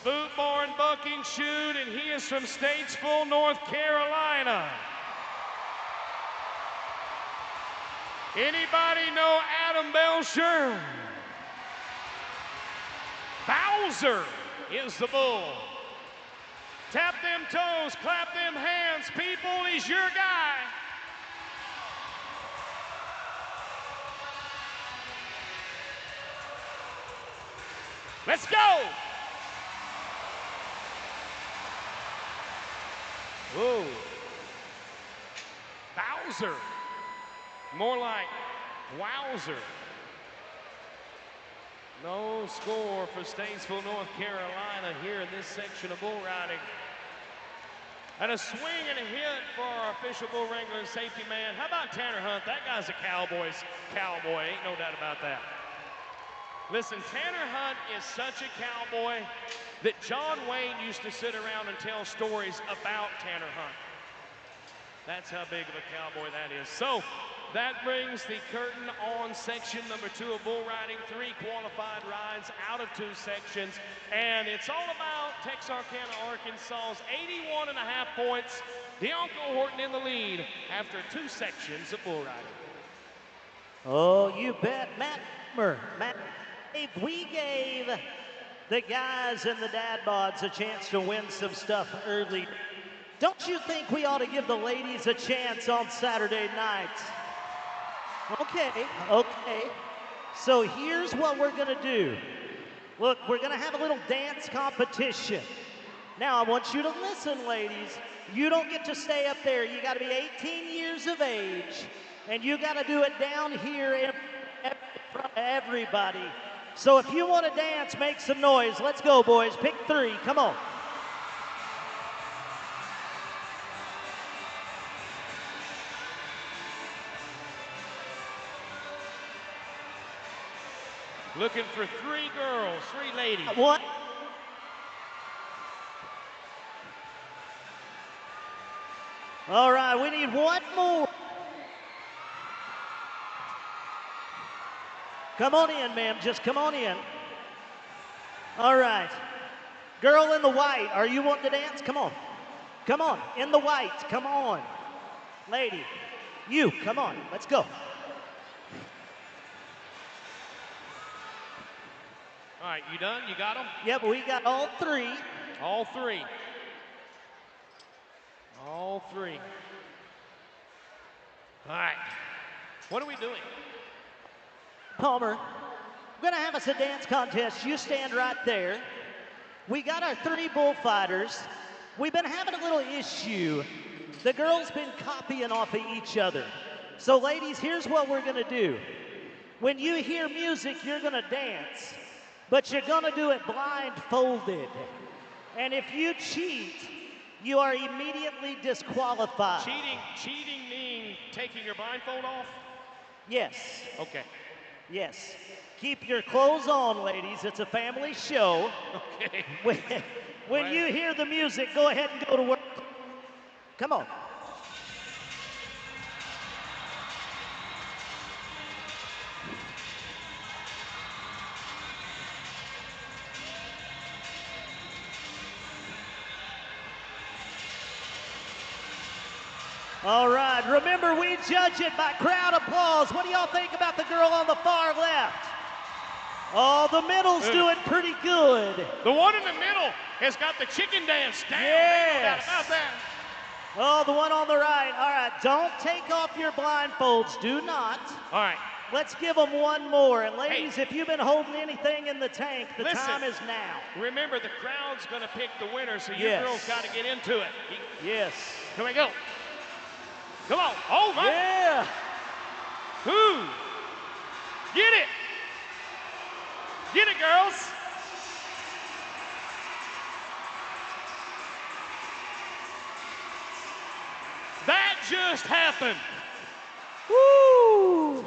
Boot-born bucking chute, and he is from Statesville, North Carolina. Anybody know Adam Belcher? Bowser is the bull. Tap them toes, clap them hands, people, he's your guy. Let's go! Whoa. Bowser. More like wowzer. No score for Statesville, North Carolina here in this section of bull riding. And a swing and a hit for our official bull wrangler and safety man. How about Tanner Hunt? That guy's a cowboy, ain't no doubt about that. Listen, Tanner Hunt is such a cowboy that John Wayne used to sit around and tell stories about Tanner Hunt. That's how big of a cowboy that is. So that brings the curtain on section number 2 of bull riding. 3 qualified rides out of 2 sections. And it's all about Texarkana, Arkansas's 81.5 points. Deonco Horton in the lead after 2 sections of bull riding. Oh, you bet. Matt, we gave the guys and the dad bods a chance to win some stuff early. Don't you think we ought to give the ladies a chance on Saturday night? Okay. So here's what we're gonna do. Look, we're gonna have a little dance competition. Now I want you to listen, ladies. You don't get to stay up there. You gotta be 18 years of age, and you gotta do it down here in front of everybody. So if you want to dance, make some noise. Let's go, boys. Pick 3. Come on. Looking for 3 girls, 3 ladies. What? All right, we need 1 more. Come on in, ma'am. Just come on in. All right. Girl in the white, are you wanting to dance? Come on. Come on. In the white. Come on. Lady, you, come on. Let's go. All right, you done? You got them? Yep, we got all 3. All 3. All 3. All right. What are we doing? Palmer, We're gonna have us a dance contest. You stand right there. We got our 3 bullfighters. We've been having a little issue. The girls been copying off of each other. So ladies, here's what we're gonna do. When you hear music, you're gonna dance, but you're gonna do it blindfolded. And if you cheat, you are immediately disqualified. Cheating meaning taking your blindfold off? Yes. Okay. Yes. Keep your clothes on, ladies. It's a family show. Okay. When you hear the music, go ahead and go to work. Come on. All right, remember we judge it by crowd applause. What do y'all think about the girl on the far left? Oh, the middle's doing pretty good. The one in the middle has got the chicken dance down. Yes. No doubt about that. Oh, the one on the right. All right, don't take off your blindfolds. Do not. All right. Let's give them one more. And ladies, if you've been holding anything in the tank, the time is now. Remember, the crowd's going to pick the winner, so you Yes. girls got to get into it. Yes. Here we go. Come on. Oh, my. Yeah. Who? Get it. Get it, girls. That just happened. Woo!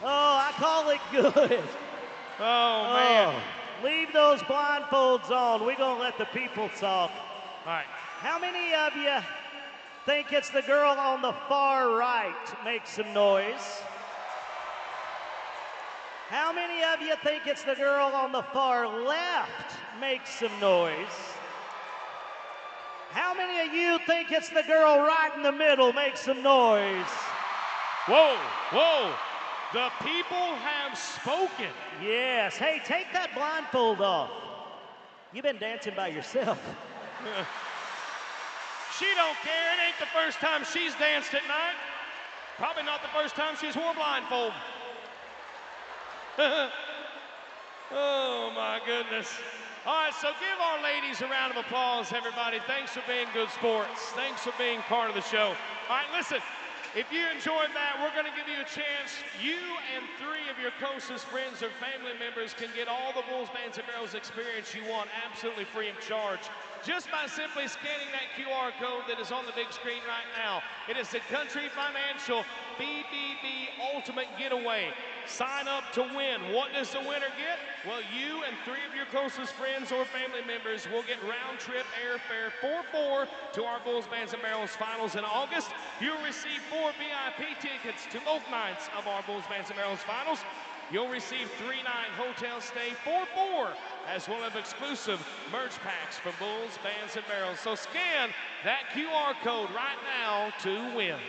Oh, I call it good. Oh, man. Leave those blindfolds on. We're going to let the people talk. All right. How many of you think it's the girl on the far right? Make some noise. How many of you think it's the girl on the far left? Make some noise. How many of you think it's the girl right in the middle? Make some noise. Whoa, whoa. The people have spoken. Yes. Hey, take that blindfold off. You've been dancing by yourself. She don't care. It ain't the first time she's danced at night. Probably not the first time she's wore a blindfold. Oh, my goodness. All right, so give our ladies a round of applause, everybody. Thanks for being good sports. Thanks for being part of the show. All right, listen. If you enjoyed that, we're going to give you a chance. You and 3 of your closest friends or family members can get all the Bulls, Bands, and Barrels experience you want absolutely free of charge just by simply scanning that QR code that is on the big screen right now. It is the Country Financial BBB Ultimate Getaway. Sign up to win. What does the winner get? Well, you and 3 of your closest friends or family members will get round-trip airfare for 4 to our Bulls, Bands, and Barrels finals in August. You'll receive 4 VIP tickets to both nights of our Bulls, Bands, and Barrels finals. You'll receive 3-night hotel stay for 4, as well as exclusive merch packs from Bulls, Bands, and Barrels. So scan that QR code right now to win.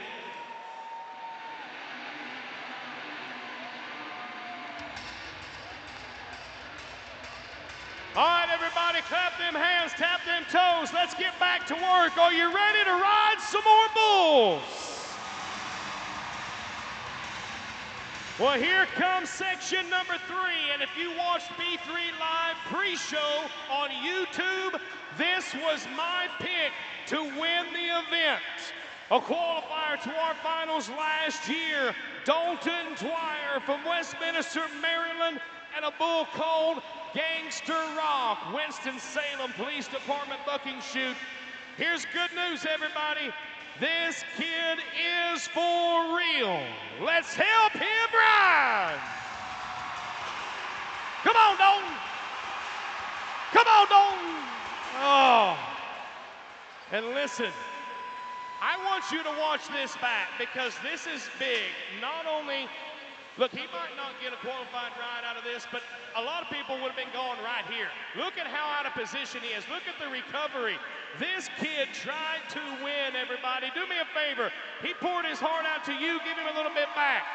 All right, everybody, clap them hands, tap them toes. Let's get back to work. Are you ready to ride some more Bulls? Well, here comes section number 3, and if you watched B3 Live pre-show on YouTube, this was my pick to win the event. A qualifier to our finals last year, Dalton Dwyer from Westminster, Maryland, and a bull called Gangster Rock, Winston-Salem Police Department bucking chute. Here's good news, everybody. This kid is for real. Let's help him ride. Come on, Dalton. Come on, Dalton. Oh. And listen, I want you to watch this back because this is big. Not only, look, he might not get a qualified ride out of this, but a lot of people would have been going right here. Look at how out of position he is. Look at the recovery. This kid tried to win, everybody. Do me a favor. He poured his heart out to you. Give him a little bit back.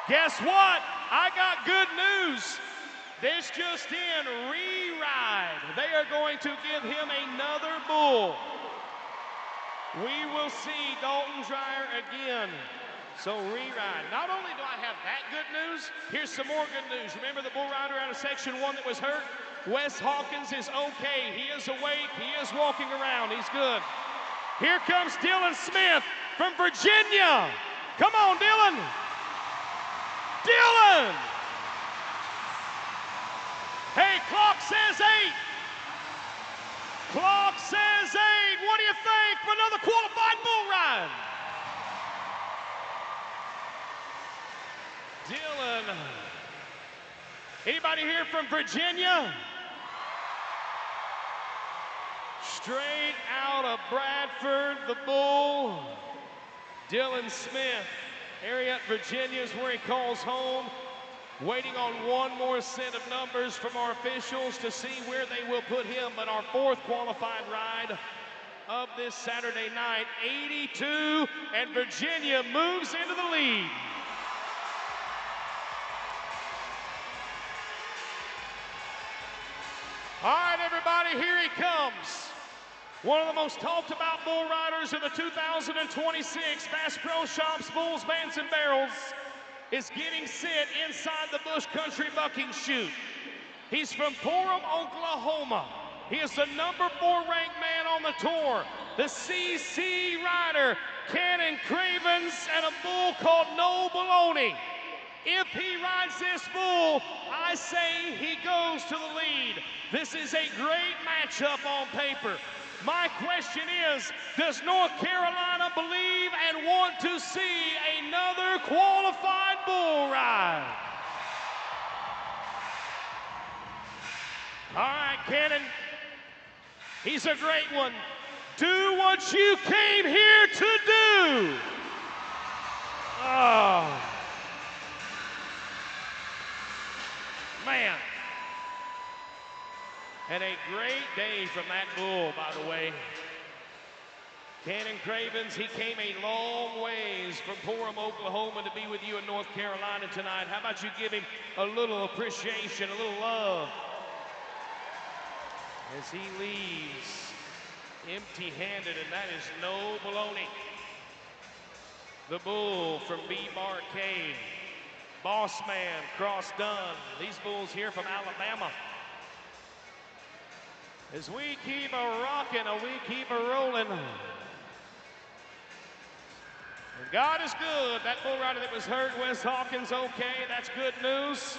Guess what? I got good news. This just in, re-ride. They are going to give him another bull. We will see Dalton Dwyer again. So re-ride. Not only do I have that good news, here's some more good news. Remember the bull rider out of section 1 that was hurt? Wes Hawkins is okay. He is awake. He is walking around. He's good. Here comes Dylan Smith from Virginia. Come on, Dylan. Dylan! Hey, clock says 8. Clock says 8. What do you think for another qualified bull ride? Dylan. Anybody here from Virginia? Straight out of Bradford, the bull. Dylan Smith. Ariat, Virginia is where he calls home. Waiting on one more set of numbers from our officials to see where they will put him. But our 4th qualified ride of this Saturday night, 82, and Virginia moves into the lead. All right, everybody, here he comes. One of the most talked about bull riders in the 2026 Bass Pro Shops Bulls, Bands, and Barrels is getting set inside the Bush Country bucking chute. He's from Purim, Oklahoma. He is the number 4 ranked man on the tour. The CC rider, Cannon Cravens, and a bull called No Baloney. If he rides this bull, I say he goes to the lead. This is a great matchup on paper. My question is, does North Carolina believe and want to see another qualified bull ride? All right, Cannon. He's a great one. Do what you came here to do. Oh. Man. And a great day from that bull, by the way. Cannon Cravens, he came a long ways from Purim, Oklahoma to be with you in North Carolina tonight. How about you give him a little appreciation, a little love as he leaves empty-handed, and that is No Baloney. The bull from B-Bar Cave. Boss Man, Cross Dunn. These bulls here from Alabama. As we keep a rocking, we keep a rolling. And God is good. That bull rider that was hurt, Wes Hawkins, okay. That's good news.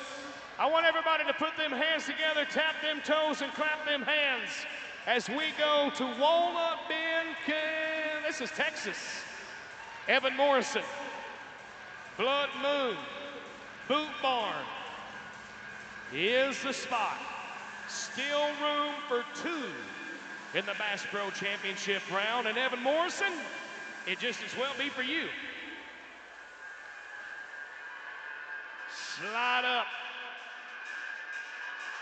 I want everybody to put them hands together, tap them toes, and clap them hands as we go to Walnut Bend, this is Texas. Evan Morrison, Blood Moon, Boot Barn is the spot. Still room for 2 in the Bass Pro Championship round. And Evan Morrison, it just as well be for you. Slide up.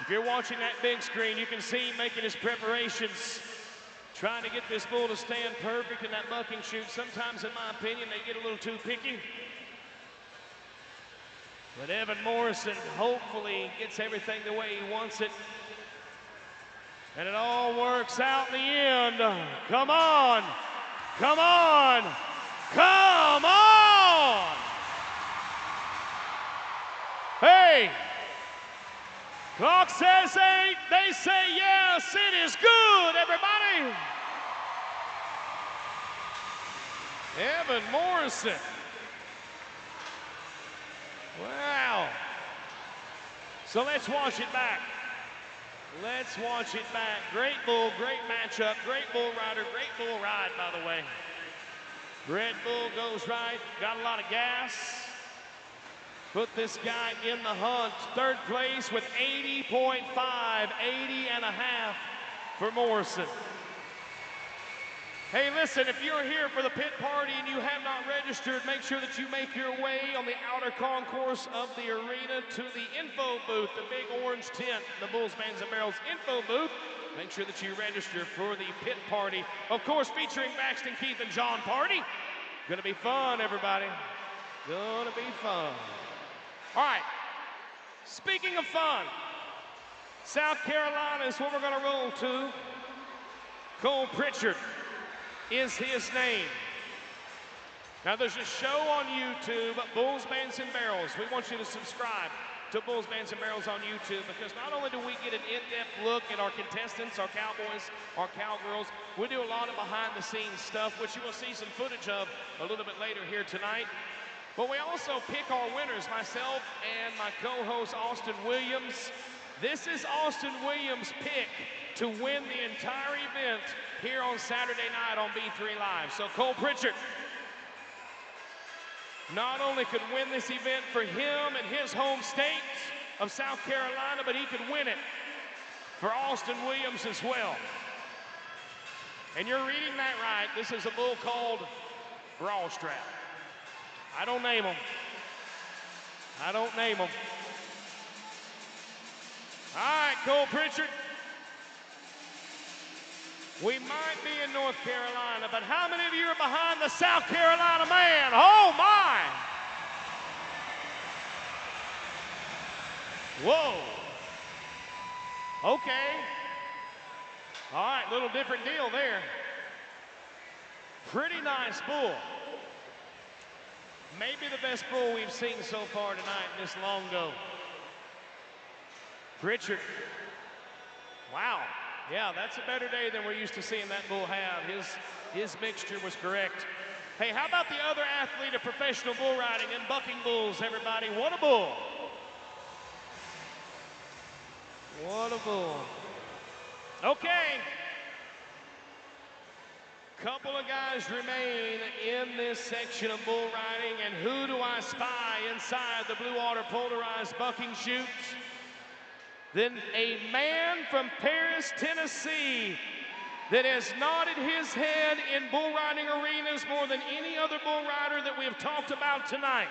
If you're watching that big screen, you can see him making his preparations, trying to get this bull to stand perfect in that bucking chute. Sometimes, in my opinion, they get a little too picky. But Evan Morrison hopefully gets everything the way he wants it. And it all works out in the end. Come on, come on, come on! Hey, clock says 8, they say yes, it is good, everybody. Evan Morrison. Wow. So let's watch it back. Let's watch it back. Great bull, great matchup, great bull rider, great bull ride, by the way. Red Bull goes right, got a lot of gas. Put this guy in the hunt. 3rd place with 80.5, 80.5 for Morrison. Hey, listen, if you're here for the pit party and you have not registered, make sure that you make your way on the outer concourse of the arena to the info booth, the big orange tent, the Bulls, Bands, and Barrels info booth. Make sure that you register for the pit party. Of course, featuring Baxton, Keith, and John Party. Gonna be fun, everybody. Gonna be fun. All right, speaking of fun, South Carolina is what we're gonna roll to. Cole Pritchard is his name. Now there's a show on YouTube, Bulls, Bands, and Barrels. We want you to subscribe to Bulls, Bands, and Barrels on YouTube because not only do we get an in-depth look at our contestants, our cowboys, our cowgirls, we do a lot of behind-the-scenes stuff, which you will see some footage of a little bit later here tonight. But we also pick our winners, myself and my co-host Austin Williams. This is Austin Williams' pick to win the entire event here on Saturday night on B3 Live. So Cole Pritchard not only could win this event for him and his home state of South Carolina, but he could win it for Austin Williams as well. And you're reading that right. This is a bull called Brawl Strap. I don't name them. I don't name them. All right, Cole Pritchard. We might be in North Carolina, but how many of you are behind the South Carolina man? Oh, my. Whoa. Okay. All right, little different deal there. Pretty nice bull. Maybe the best bull we've seen so far tonight in this long go. Pritchard. Wow. Yeah, that's a better day than we're used to seeing that bull have. His mixture was correct. Hey, how about the other athlete of professional bull riding and bucking bulls, everybody? What a bull. What a bull. Okay. Couple of guys remain in this section of bull riding, and who do I spy inside the Blue Water polarized bucking chutes? Then a man from Paris, Tennessee, that has nodded his head in bull riding arenas more than any other bull rider that we have talked about tonight.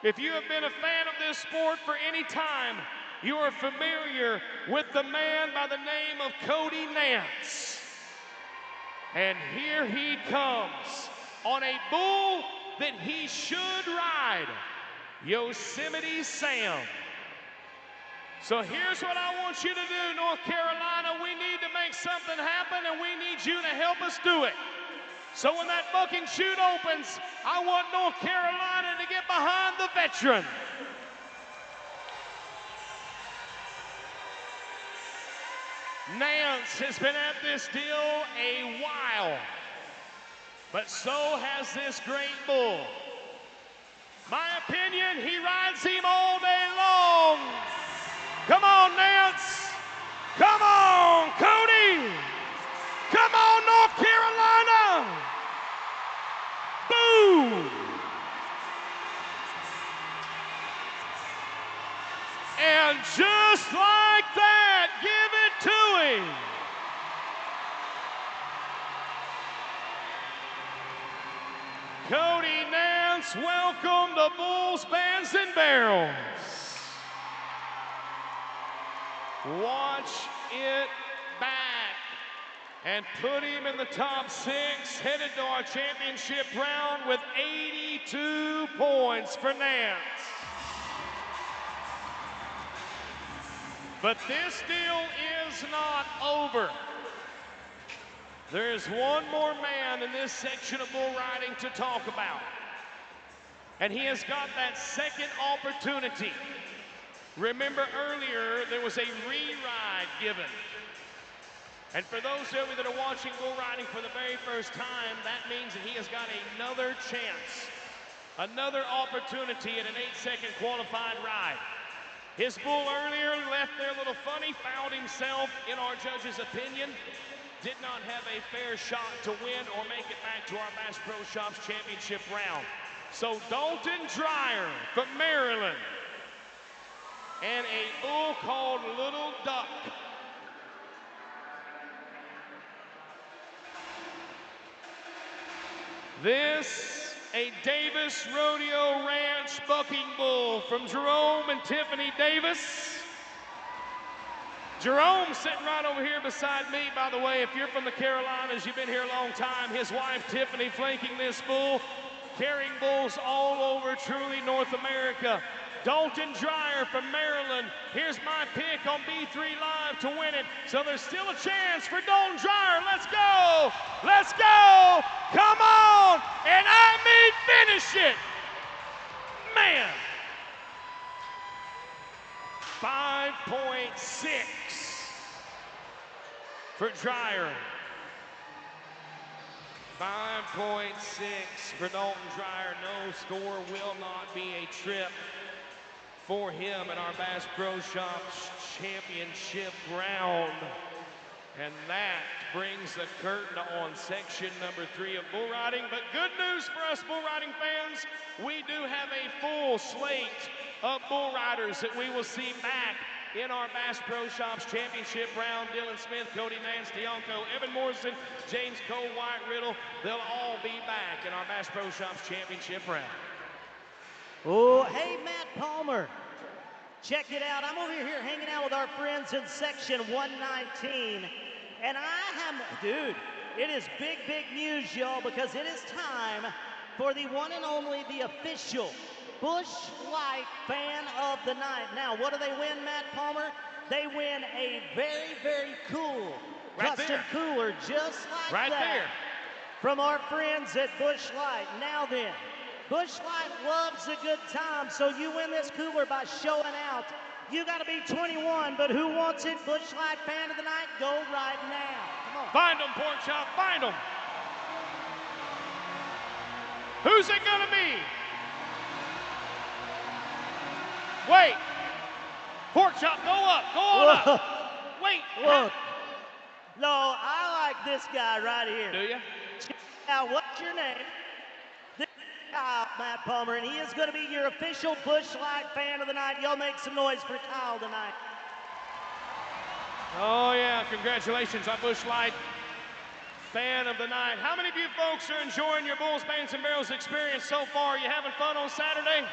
If you have been a fan of this sport for any time, you are familiar with the man by the name of Cody Nance. And here he comes on a bull that he should ride, Yosemite Sam. So here's what I want you to do, North Carolina. We need to make something happen, and we need you to help us do it. So when that bucking chute opens, I want North Carolina to get behind the veteran. Nance has been at this deal a while, but so has this great bull. My opinion, he rides him all day long. Come on, Nance. Come on, Cody. Come on, North Carolina. Boom. And just like that, give it to him. Cody Nance, welcome to Bulls, Bands, and Barrels. Watch it back and put him in the top 6, headed to our championship round with 82 points for Nance. But this deal is not over. There is one more man in this section of bull riding to talk about. And he has got that second opportunity. Remember earlier, there was a re-ride given. And for those of you that are watching bull riding for the very first time, that means that he has got another chance, another opportunity at an 8-second qualified ride. His bull earlier left there a little funny, fouled himself, in our judge's opinion, did not have a fair shot to win or make it back to our Bass Pro Shops championship round. So Dalton Dreyer from Maryland, and a bull called Little Duck. This, a Davis Rodeo Ranch bucking bull from Jerome and Tiffany Davis. Jerome sitting right over here beside me, by the way. If you're from the Carolinas, you've been here a long time. His wife, Tiffany, flanking this bull, carrying bulls all over truly North America. Dalton Dreyer from Maryland. Here's my pick on B3 Live to win it. So there's still a chance for Dalton Dreyer. Let's go. Let's go. Come on. And I mean for Dreyer. 5.6 for Dalton Dreyer. No score will not be a trip for him in our Bass Pro Shops Championship round. And that brings the curtain on section number 3 of bull riding. But good news for us bull riding fans, we do have a full slate of bull riders that we will see back in our Bass Pro Shops Championship round. Dylan Smith, Cody Nance, Dionco, Evan Morrison, James Cole, Wyatt Riddle, they'll all be back in our Bass Pro Shops Championship round. Oh, hey, Matt Palmer. Check it out. I'm over here hanging out with our friends in section 119. And dude, it is big, big news, y'all, because it is time for the one and only, the official Busch Light Fan of the Night. Now, what do they win, Matt Palmer? They win a very, very cool custom cooler just like that from our friends at Busch Light. Now then, Busch Light loves a good time, so you win this cooler by showing out. You got to be 21, but who wants it? Busch Light Fan of the Night, go right now. Come on. Find them, Pork Chop, find them. Who's it gonna be? Wait. Pork Chop, go up, go on up. Wait. Look. No, I like this guy right here. Do you? Now, what's your name? This is Kyle, Matt Palmer, and he is going to be your official Busch Light Fan of the Night. Y'all make some noise for Kyle tonight. Oh, yeah, congratulations on Busch Light Fan of the Night. How many of you folks are enjoying your Bulls, Bands, and Barrels experience so far? You having fun on Saturday?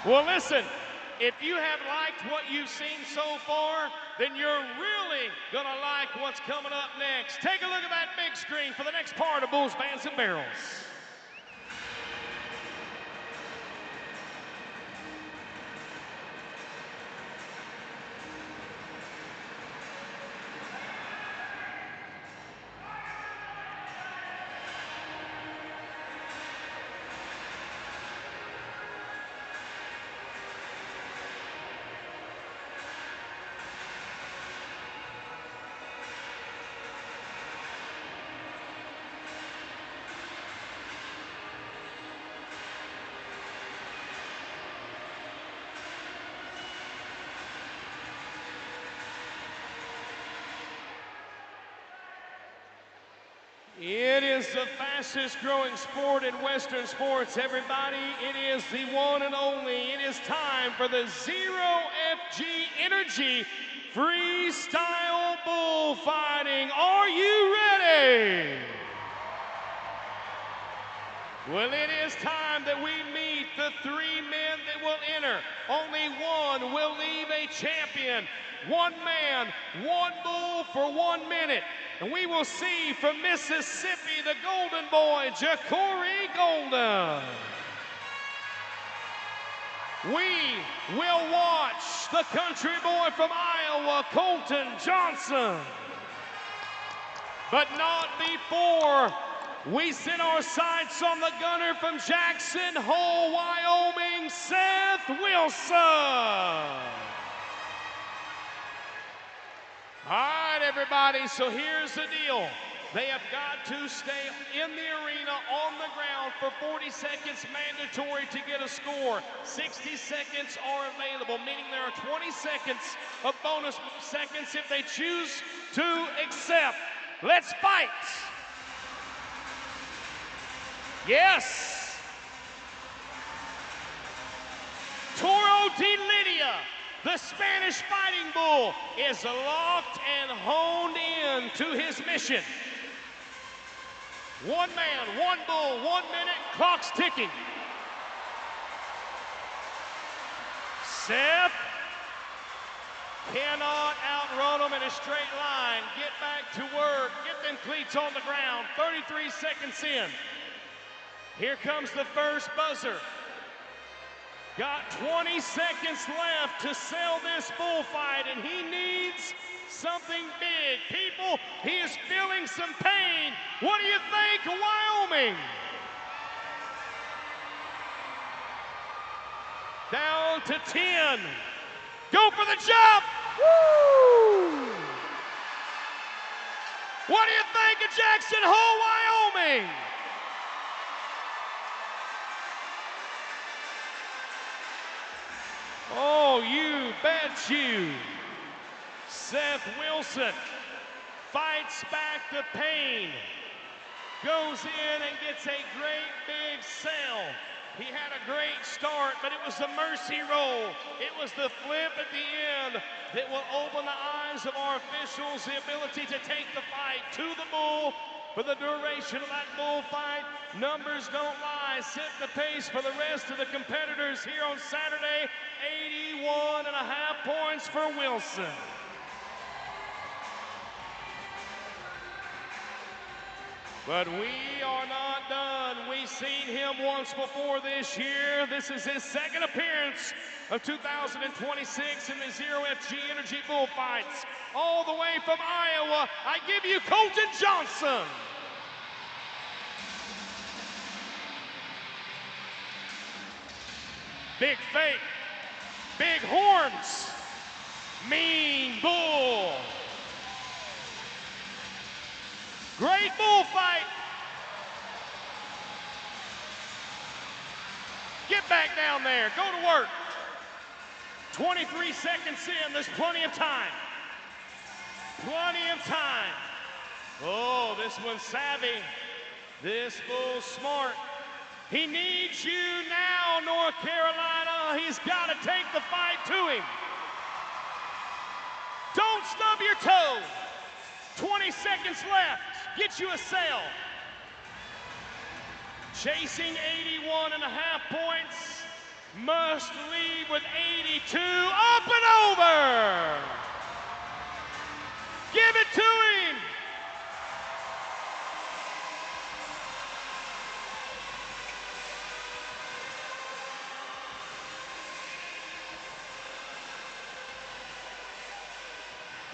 Well, listen, if you have liked what you've seen so far, then you're really gonna like what's coming up next. Take a look at that big screen for the next part of Bulls, Bands, and Barrels. It is the fastest growing sport in Western sports, everybody. It is the one and only. It is time for the Zero FG Energy Freestyle Bullfighting. Are you ready? Well, it is time that we meet the 3 men that will enter. Only one will leave a champion. 1 man, 1 bull for 1 minute. And we will see from Mississippi, the Golden Boy, Ja'Cory Golden. We will watch the country boy from Iowa, Colton Johnson. But not before we set our sights on the gunner from Jackson Hole, Wyoming, Seth Wilson. All right, everybody, so here's the deal. They have got to stay in the arena on the ground for 40 seconds mandatory to get a score. 60 seconds are available, meaning there are 20 seconds of bonus seconds if they choose to accept. Let's fight. Yes. Toro de Lidia, the Spanish fighting bull, is locked and honed in to his mission. 1 man, 1 bull, 1 minute, clock's ticking. Seth cannot outrun them in a straight line. Get back to work, get them cleats on the ground. 33 seconds in. Here comes the first buzzer. Got 20 seconds left to sell this bullfight, and he needs something big. People, he is feeling some pain. What do you think, Wyoming? Down to 10. Go for the jump. Woo! What do you think of Jackson Hole, Wyoming? Oh, you bet you. Seth Wilson fights back the pain, goes in and gets a great big sell. He had a great start, but it was the mercy roll. It was the flip at the end that will open the eyes of our officials, the ability to take the fight to the bull for the duration of that bullfight. Numbers don't lie. Set the pace for the rest of the competitors here on Saturday. 81.5 points for Wilson. But we are not done. We've seen him once before this year. This is his second appearance of 2026 in the Zero FG Energy Bullfights. All the way from Iowa, I give you Colton Johnson. Big fake, big horns, mean bull. Great bullfight. Get back down there. Go to work. 23 seconds in. There's plenty of time. Plenty of time. Oh, this one's savvy. This bull's smart. He needs you now, North Carolina. He's got to take the fight to him. Don't stub your toe. 20 seconds left. Get you a sale. Chasing 81.5 points. Must leave with 82. Up and over. Give it to him.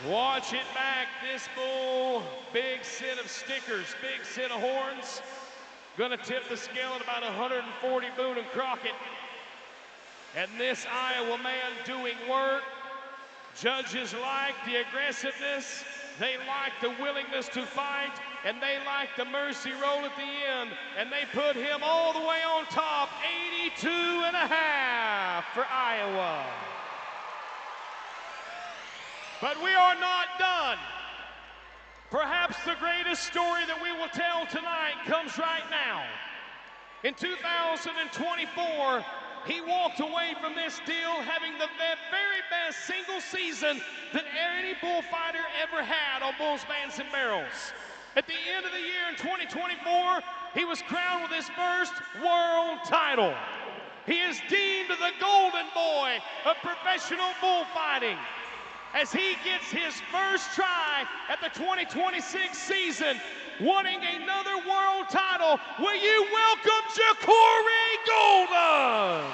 Watch it back, this bull. Big set of stickers, big set of horns. Gonna tip the scale at about 140 Boone and Crockett. And this Iowa man doing work. Judges like the aggressiveness. They like the willingness to fight. And they like the mercy roll at the end. And they put him all the way on top. 82.5 for Iowa. But we are not done. Perhaps the greatest story that we will tell tonight comes right now. In 2024, he walked away from this deal having the very best single season that any bullfighter ever had on bulls, bands, and barrels. At the end of the year in 2024, he was crowned with his first world title. He is deemed the golden boy of professional bullfighting, as he gets his first try at the 2026 season, wanting another world title. Will you welcome Ja'Cory Golden?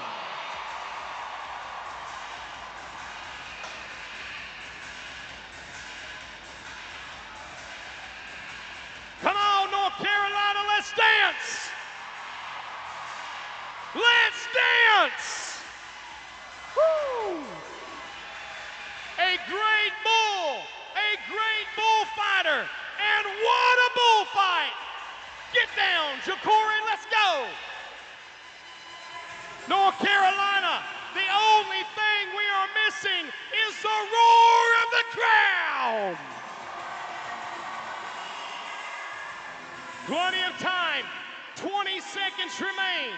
Come on, North Carolina, let's dance. Let's dance. Woo! A great bull, a great bullfighter, and what a bullfight! Get down, Ja'Cory, let's go! North Carolina, the only thing we are missing is the roar of the crowd! Plenty of time, 20 seconds remain.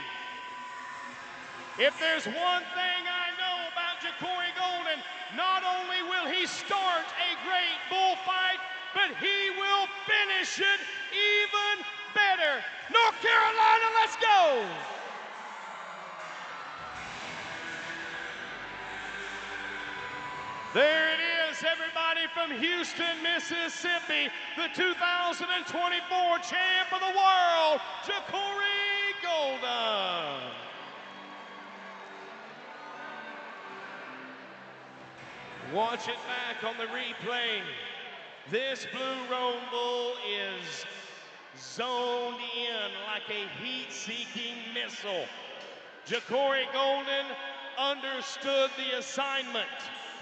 If there's one thing I know about Ja'Cory Golden, not only will he start a great bullfight, but he will finish it even better. North Carolina, let's go! There it is, everybody from Houston, Mississippi, the 2024 champ of the world, Ja'Cory Golden. Watch it back on the replay. This blue roan bull is zoned in like a heat-seeking missile. Ja'Cory Golden understood the assignment.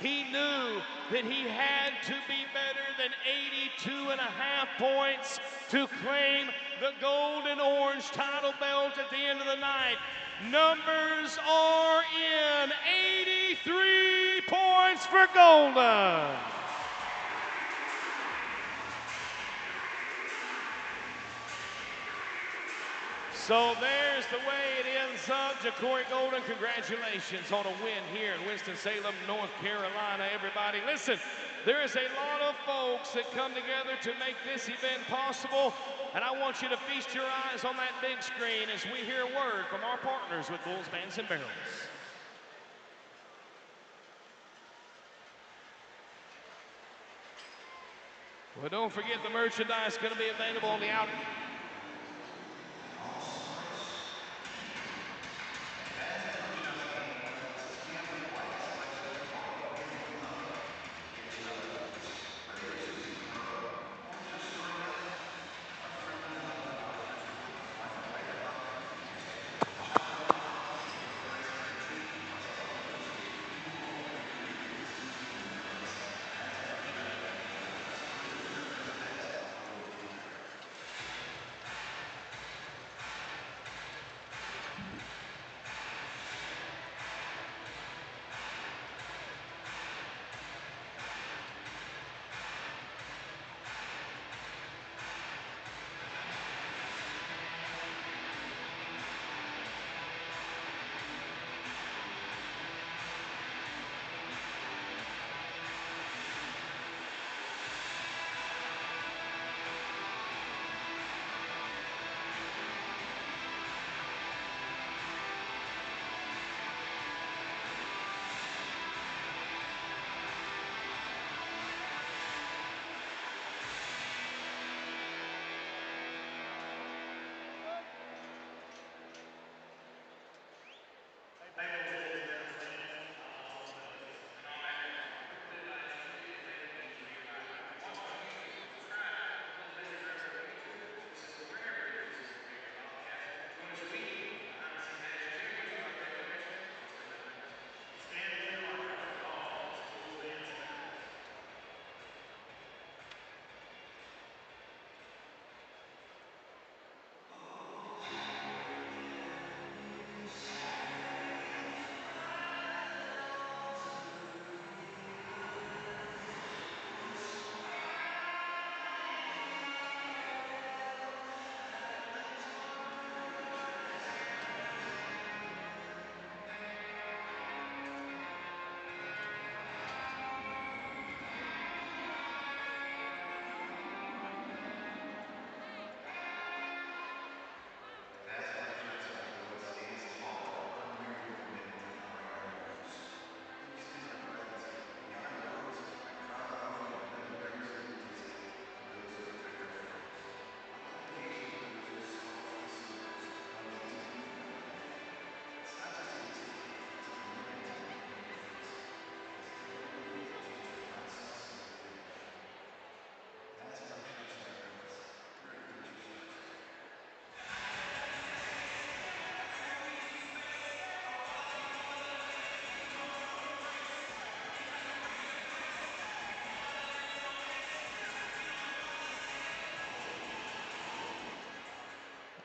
He knew that he had to be better than 82.5 points to claim the gold and orange title belt at the end of the night. Numbers are in. 83 points for Golden. So there's the way it ends up. Ja'Cory Golden, congratulations on a win here in Winston-Salem, North Carolina. Everybody, listen, there is a lot of folks that come together to make this event possible, and I want you to feast your eyes on that big screen as we hear a word from our partners with Bulls, Bands, and Barrels. Well, don't forget the merchandise is going to be available on the out.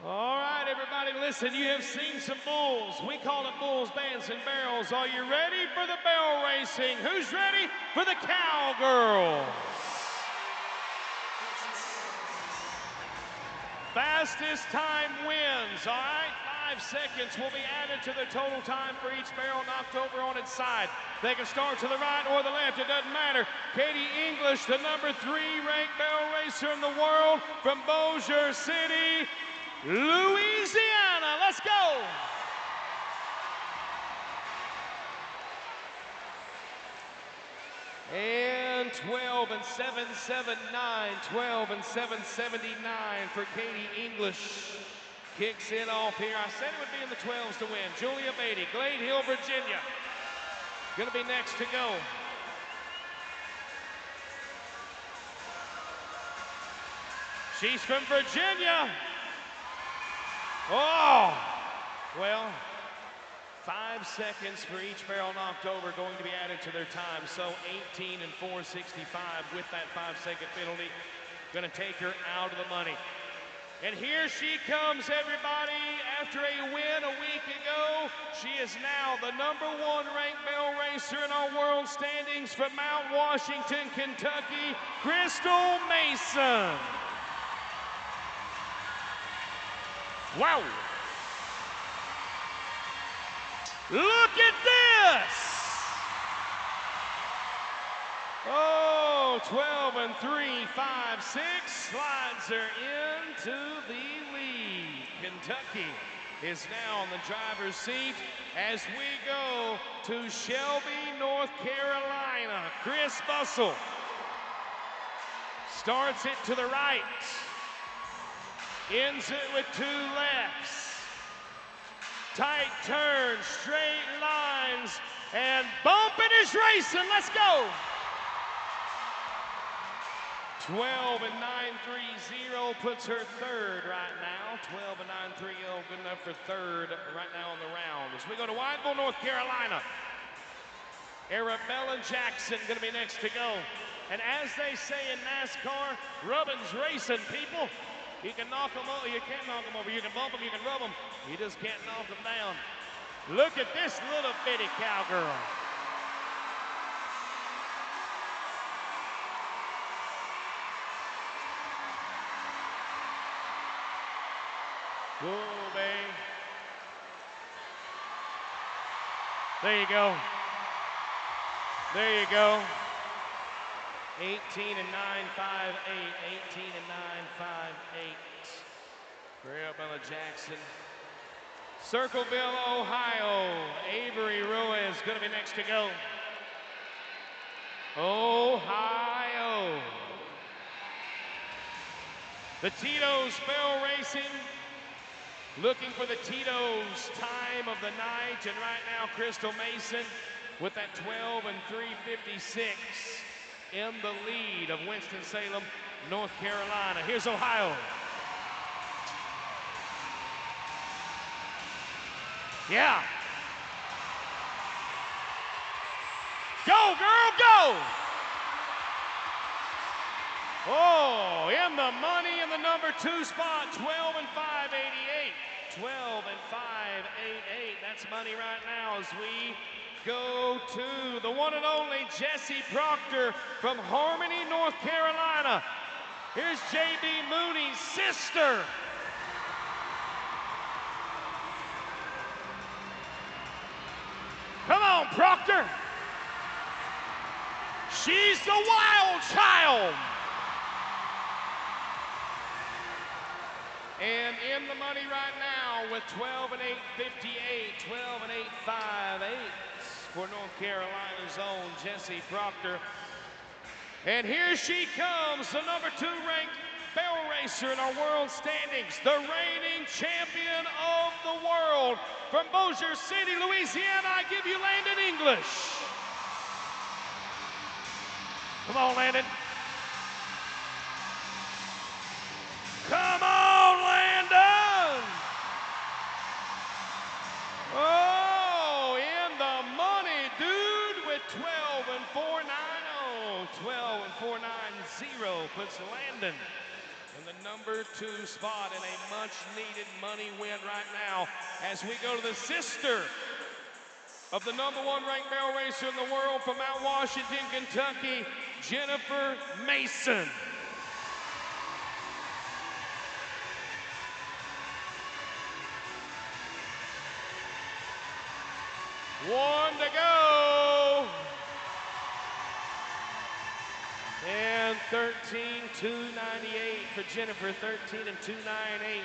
All right, everybody, listen, you have seen some bulls. We call it Bulls, Bands, and Barrels. Are you ready for the barrel racing? Who's ready for the cowgirls? Fastest time wins, all right? 5 seconds will be added to the total time for each barrel knocked over on its side. They can start to the right or the left, it doesn't matter. Katie English, the #3 ranked barrel racer in the world from Bossier City, Louisiana. Let's go. And 12 and 779, 12 and 779 for Katie English. Kicks it off here. I said it would be in the 12s to win. Julia Beatty, Glade Hill, Virginia. Gonna be next to go. She's from Virginia. Oh, well, 5 seconds for each barrel knocked over going to be added to their time. So 18 and 465 with that 5-second penalty. Going to take her out of the money. And here she comes, everybody. After a win a week ago, she is now the #1 ranked barrel racer in our world standings from Mount Washington, Kentucky, Crystal Mason. Wow. Look at this! Oh, 12 and 3, 5, 6 slides her into the lead. Kentucky is now on the driver's seat as we go to Shelby, North Carolina. Chris Bussell starts it to the right, ends it with 2 lefts. Tight turn, straight lines, and bumping is racing. Let's go. 12 and 930 puts her third right now. 12 and 930, good enough for third right now on the round. As we go to Whiteville, North Carolina. Arabella Jackson gonna be next to go. And as they say in NASCAR, rubbin's racing, people. You can knock them over, you can't knock them over. You can bump them, you can rub them. You just can't knock them down. Look at this little bitty cowgirl. Whoa, babe. There you go. There you go. 18 and 958. 18 and 958. For Arabella Jackson. Circleville, Ohio. Avery Ruiz going to be next to go. Ohio. The Tito's Barrel Racing. Looking for the Tito's time of the night. And right now, Crystal Mason with that 12 and 356 in the lead of Winston-Salem, North Carolina. Here's Ohio. Yeah. Go, girl, go! Oh, in the money in the #2 spot, 12 and 588. 12 and 588. That's money right now as we go to the one and only Jessie Proctor from Harmony, North Carolina. Here's J.B. Mooney's sister. Come on, Proctor. She's the wild child. And in the money right now with 12 and 858, 12 and 858 for North Carolina's own Jessie Proctor. And here she comes, the #2 ranked barrel racer in our world standings, the reigning champion of the world. From Bossier City, Louisiana, I give you Landon English. Come on, Landon. Come on, Landon! Oh, in the money, dude, with 12 and 490. 12 and 490 puts Landon in the #2 spot in a much-needed money win right now as we go to the sister of the #1 ranked barrel racer in the world from Mount Washington, Kentucky, Jennifer Mason. One to go. And 13,298 for Jennifer, 13 and 298.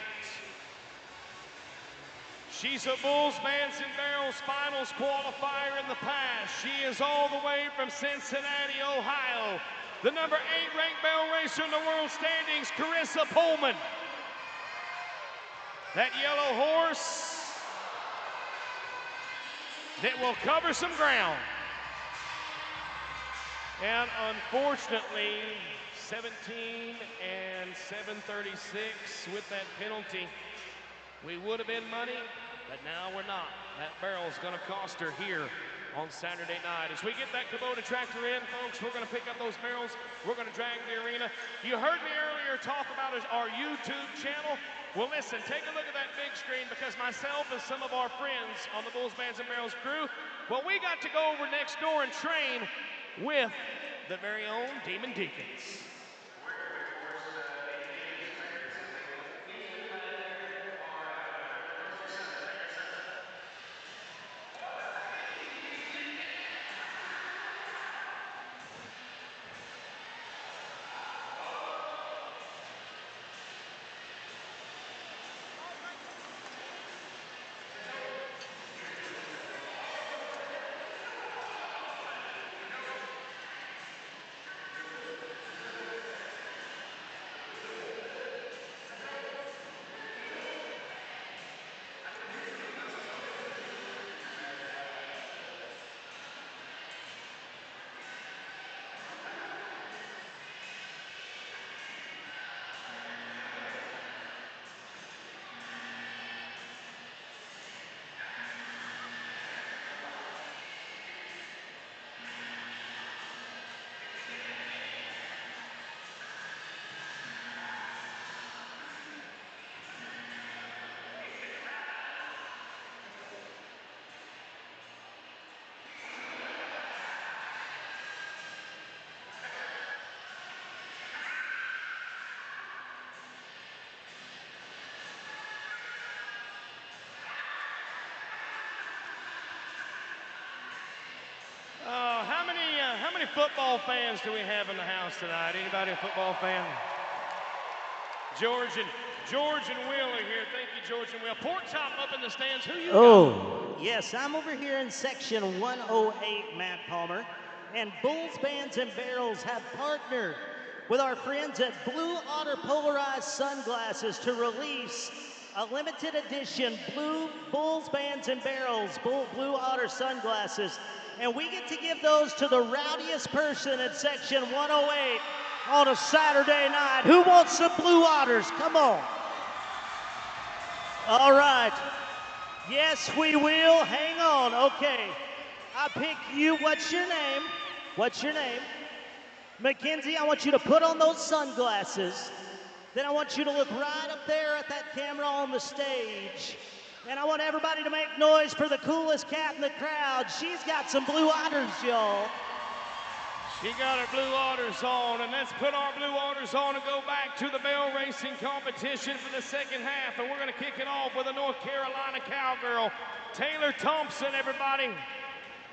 She's a Bulls Bands and Barrels Finals qualifier in the past. She is all the way from Cincinnati, Ohio. The #8 ranked barrel racer in the world standings, Carissa Pullman. That yellow horse that will cover some ground. And unfortunately, 17 and 736 with that penalty. We would have been money, but now we're not. That barrel's gonna cost her here on Saturday night. As we get that Kubota tractor in, folks, we're gonna pick up those barrels. We're gonna drag the arena. You heard me earlier talk about our YouTube channel. Well, listen, take a look at that big screen, because myself and some of our friends on the Bulls, Bands, and Barrels crew, well, we got to go over next door and train with the very own Demon Deacons. How many football fans do we have in the house tonight? Anybody a football fan? George and Will are here. Thank you, George and Will. Pork Chop up in the stands. Who you got? Yes, I'm over here in section 108, Matt Palmer. And Bulls, Bands, and Barrels have partnered with our friends at Blue Otter Polarized Sunglasses to release a limited edition Bulls, Bands, and Barrels Blue Otter sunglasses. And we get to give those to the rowdiest person in section 108 on a Saturday night. Who wants some Blue Otters? Come on. All right. Yes, we will. Hang on. Okay. I pick you. What's your name? What's your name? Mackenzie, I want you to put on those sunglasses. Then I want you to look right up there at that camera on the stage. And I want everybody to make noise for the coolest cat in the crowd. She's got some Blue Otters, y'all. She got her Blue Otters on, and let's put our Blue Otters on and go back to the bell racing competition for the second half. And we're gonna kick it off with a North Carolina cowgirl. Taylor Thompson, everybody,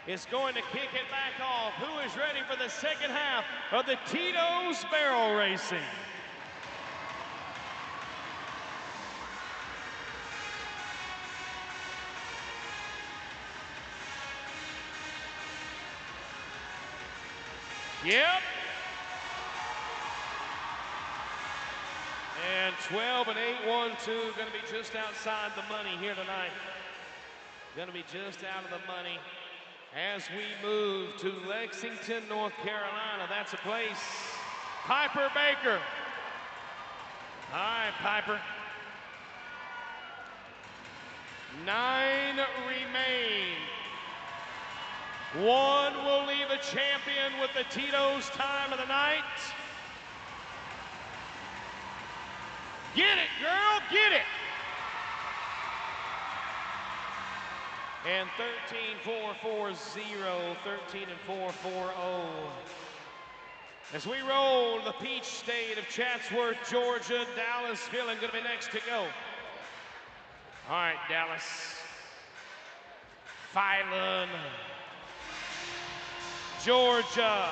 is going to kick it back off. Who is ready for the second half of the Tito's barrel racing? Yep. And 12 and 8-1-2, going to be just outside the money here tonight. Going to be just out of the money as we move to Lexington, North Carolina. That's a place. Piper Baker. All right, Piper. 9 remain. One will leave a champion with the Tito's time of the night. Get it, girl, get it. And 13-4-4-0, 13-4-4-0. As we roll the Peach State of Chatsworth, Georgia, Dallas Philin gonna be next to go. All right, Dallas. Philin. Georgia.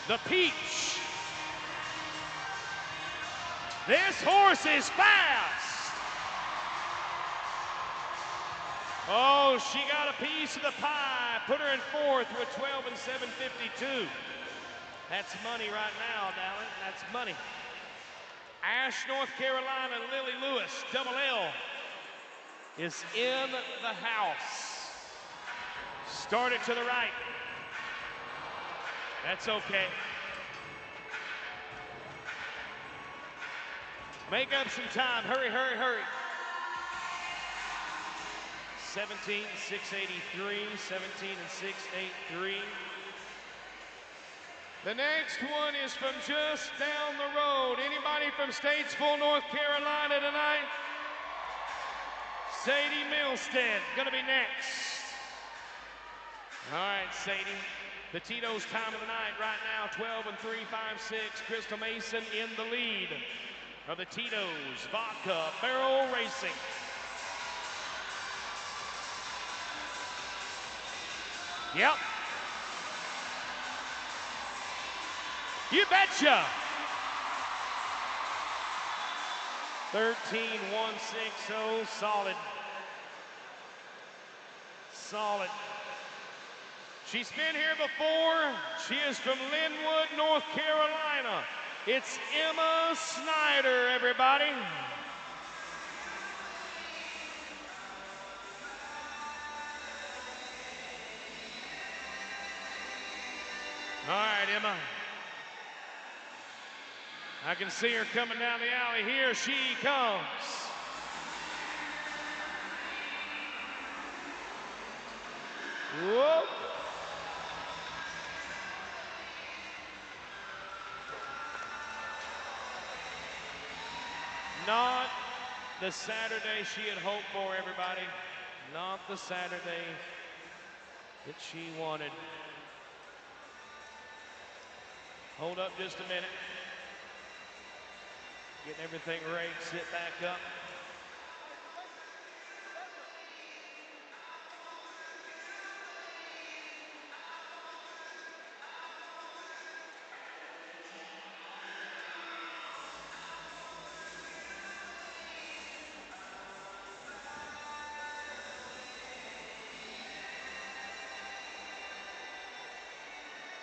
The Peach. This horse is fast. Oh, she got a piece of the pie. Put her in fourth with 12 and 752. That's money right now, Dallin. That's money. Ash, North Carolina, Lily Lewis, Double L, is in the house. Started to the right. That's okay. Make up some time. Hurry, hurry, hurry. 17 and 683, 17 and 683. The next one is from just down the road. Anybody from Statesville, North Carolina tonight? Sadie Milstead, gonna be next. All right, Sadie. The Tito's time of the night right now, 12 and 356. Crystal Mason in the lead of the Tito's Vodka Barrel Racing. Yep. You betcha. 13-160, solid. Solid. She's been here before. She is from Linwood, North Carolina. It's Emma Snyder, everybody. All right, Emma. I can see her coming down the alley. Here she comes. Whoa. Not the Saturday she had hoped for, everybody. Not the Saturday that she wanted. Hold up just a minute. Getting everything right, sit back up.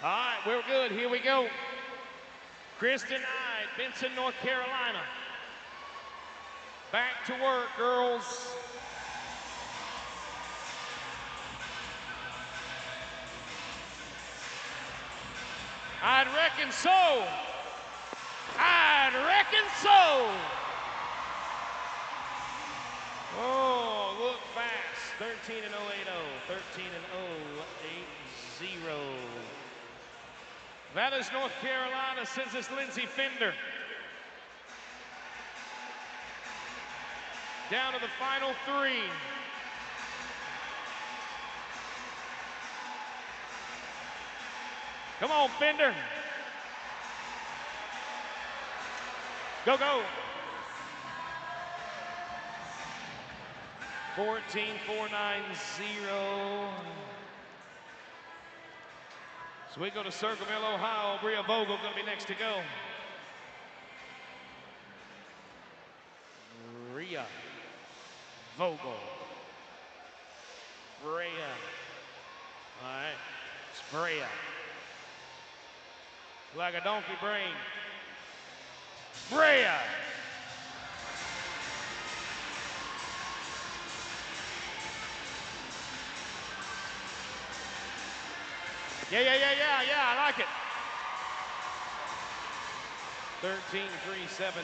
All right, we're good. Here we go. Kristen Hyde, Benson, North Carolina. Back to work, girls. I'd reckon so. I'd reckon so. Oh, look fast. 13 and 080. 13 and 080. That is North Carolina, sends us Lindsay Fender. Down to the final three. Come on, Fender. Go, go. 14-490. So we go to Circleville, Ohio. Bria Vogel going to be next to go. Bria Vogel. Bria. All right, it's Bria. Like a donkey brain. Bria. Yeah, I like it. 13-370,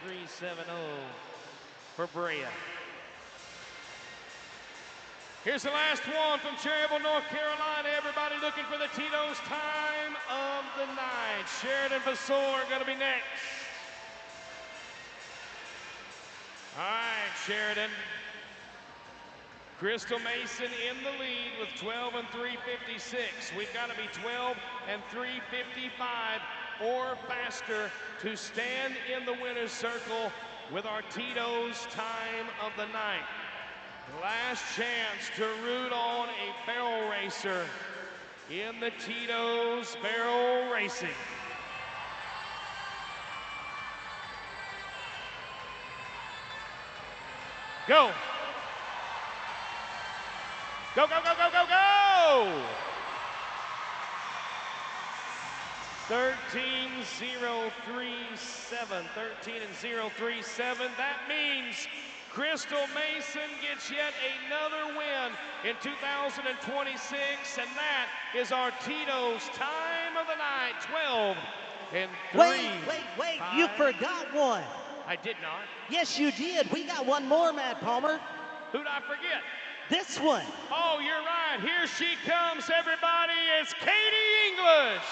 13-370 for Bria. Here's the last one from Cherryville, North Carolina. Everybody looking for the Tito's time of the night. Sheridan Vasor going to be next. All right, Sheridan. Crystal Mason in the lead with 12 and 356. We've got to be 12 and 355 or faster to stand in the winner's circle with our Tito's time of the night. Last chance to root on a barrel racer in the Tito's barrel racing. Go. Go, go, go, go, go, go! 13-037, 13-037. That means Crystal Mason gets yet another win in 2026, and that is our Tito's time of the night, 12 and 3. Wait, you forgot one. I did not. Yes, you did. We got one more, Matt Palmer. Who'd I forget? This one. Oh, you're right. Here she comes, everybody. It's Katie English.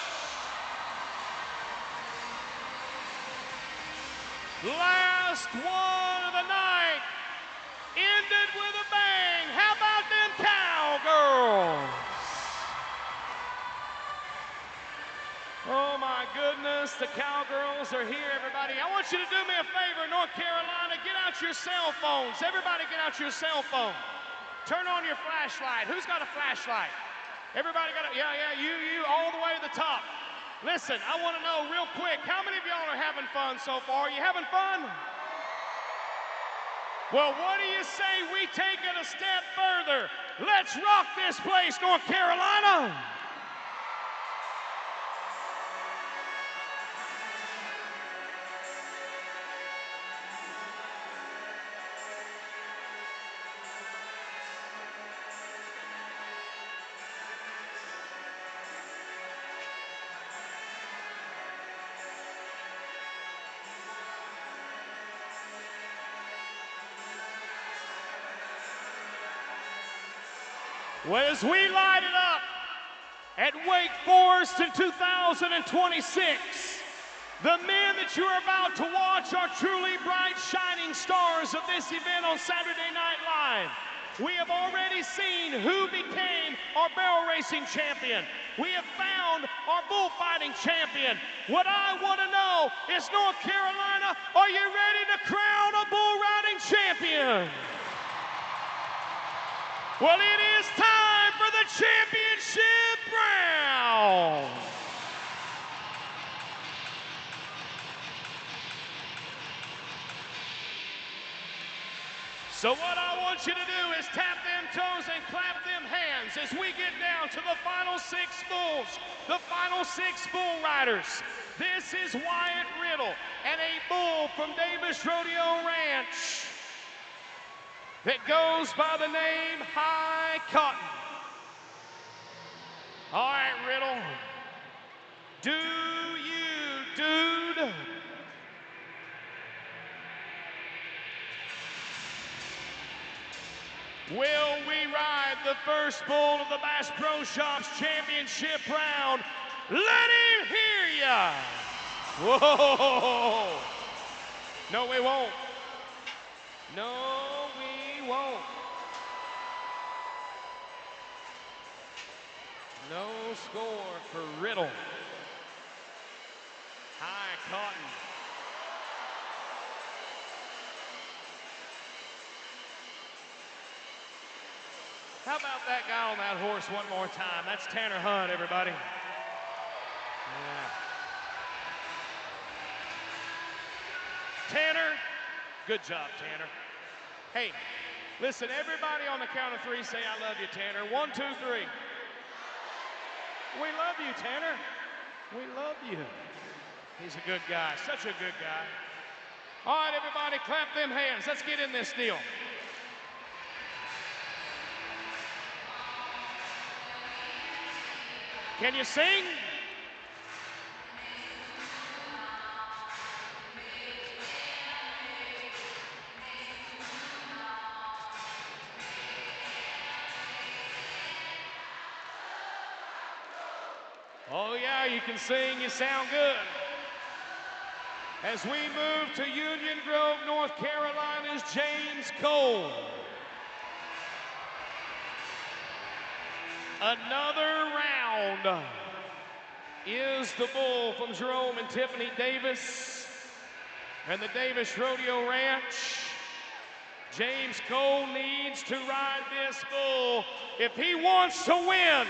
Last one of the night. Ended with a bang. How about them cowgirls? Oh my goodness, the cowgirls are here, everybody. I want you to do me a favor, North Carolina, get out your cell phones. Everybody get out your cell phone. Turn on your flashlight. Who's got a flashlight? Everybody got a, yeah, you, all the way to the top. Listen, I want to know real quick, how many of y'all are having fun so far? Are you having fun? Well, what do you say we take it a step further? Let's rock this place, North Carolina. Well, as we light it up at Wake Forest in 2026, the men that you're about to watch are truly bright, shining stars of this event on Saturday Night Live. We have already seen who became our barrel racing champion. We have found our bullfighting champion. What I want to know is, North Carolina, are you ready to crown a bull riding champion? Well, it is time for the championship round. So what I want you to do is tap them toes and clap them hands as we get down to the final 6 bulls, the final 6 bull riders. This is Wyatt Riddle and a bull from Davis Rodeo Ranch that goes by the name High Cotton. All right, Riddle. Do you, dude? Will we ride the first bull of the Bass Pro Shops Championship round? Let him hear ya. Whoa. No, we won't. No, we won't. No score for Riddle. High Cotton. How about that guy on that horse one more time? That's Tanner Hunt, everybody. Yeah. Tanner, good job, Tanner. Hey, listen, everybody on the count of 3 say, I love you, Tanner. 1, 2, 3. We love you, Tanner. We love you. He's a good guy, such a good guy. All right, everybody, clap them hands. Let's get in this deal. Can you sing? Oh yeah, you can sing, you sound good. As we move to Union Grove, North Carolina's James Cole. Another round is the bull from Jerome and Tiffany Davis and the Davis Rodeo Ranch. James Cole needs to ride this bull if he wants to win.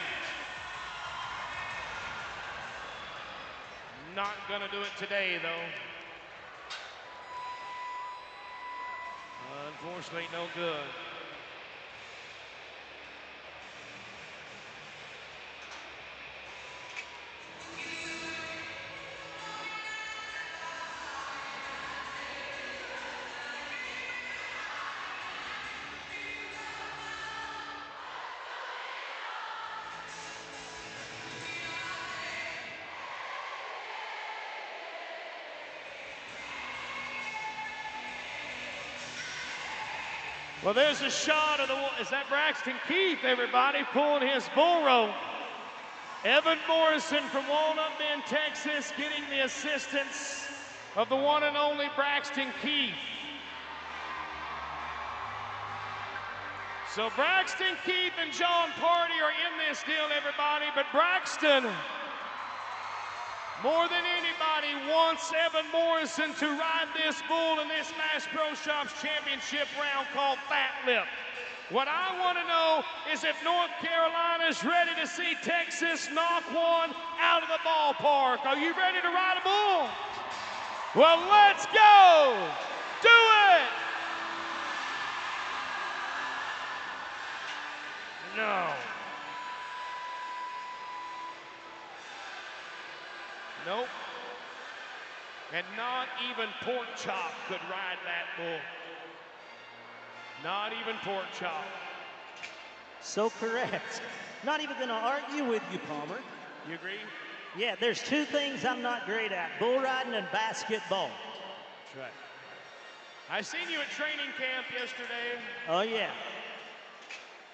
Not gonna do it today, though. Unfortunately, no good. Well, there's a shot of is that Braxton Keith, everybody, pulling his bull rope. Evan Morrison from Walnut Bend, Texas, getting the assistance of the one and only Braxton Keith. So Braxton Keith and John Party are in this deal, everybody, but Braxton, more than anybody, wants Evan Morrison to ride this bull in this Bass Pro Shops Championship round called Fat Lip. What I want to know is if North Carolina's ready to see Texas knock one out of the ballpark. Are you ready to ride a bull? Well, let's go! Do it! No. Nope. And not even Pork Chop could ride that bull. Not even Pork Chop. So correct. Not even going to argue with you, Palmer. You agree? Yeah, there's two things I'm not great at, bull riding and basketball. That's right. I seen you at training camp yesterday. Oh, yeah.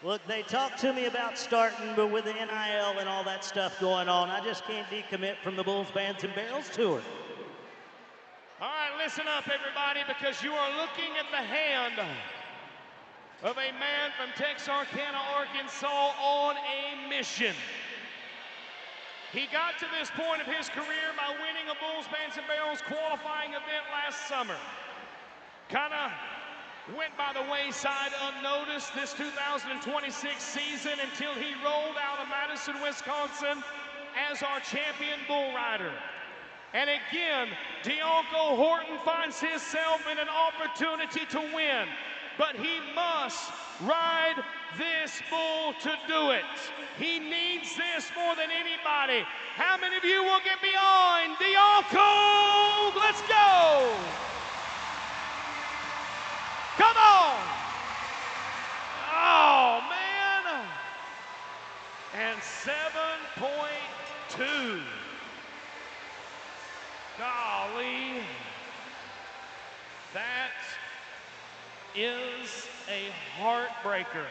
Look, they talked to me about starting, but with the NIL and all that stuff going on, I just can't decommit from the Bulls, Bands, and Barrels tour. All right, listen up, everybody, because you are looking at the hand of a man from Texarkana, Arkansas on a mission. He got to this point of his career by winning a Bulls, Bands, and Barrels qualifying event last summer. Kind of went by the wayside unnoticed this 2026 season until he rolled out of Madison, Wisconsin as our champion bull rider. And again, Deonko Horton finds himself in an opportunity to win, but he must ride this bull to do it. He needs this more than anybody. How many of you will get behind Deonko? Let's go! Come on! Oh, man! And 7.2. Golly. That is a heartbreaker.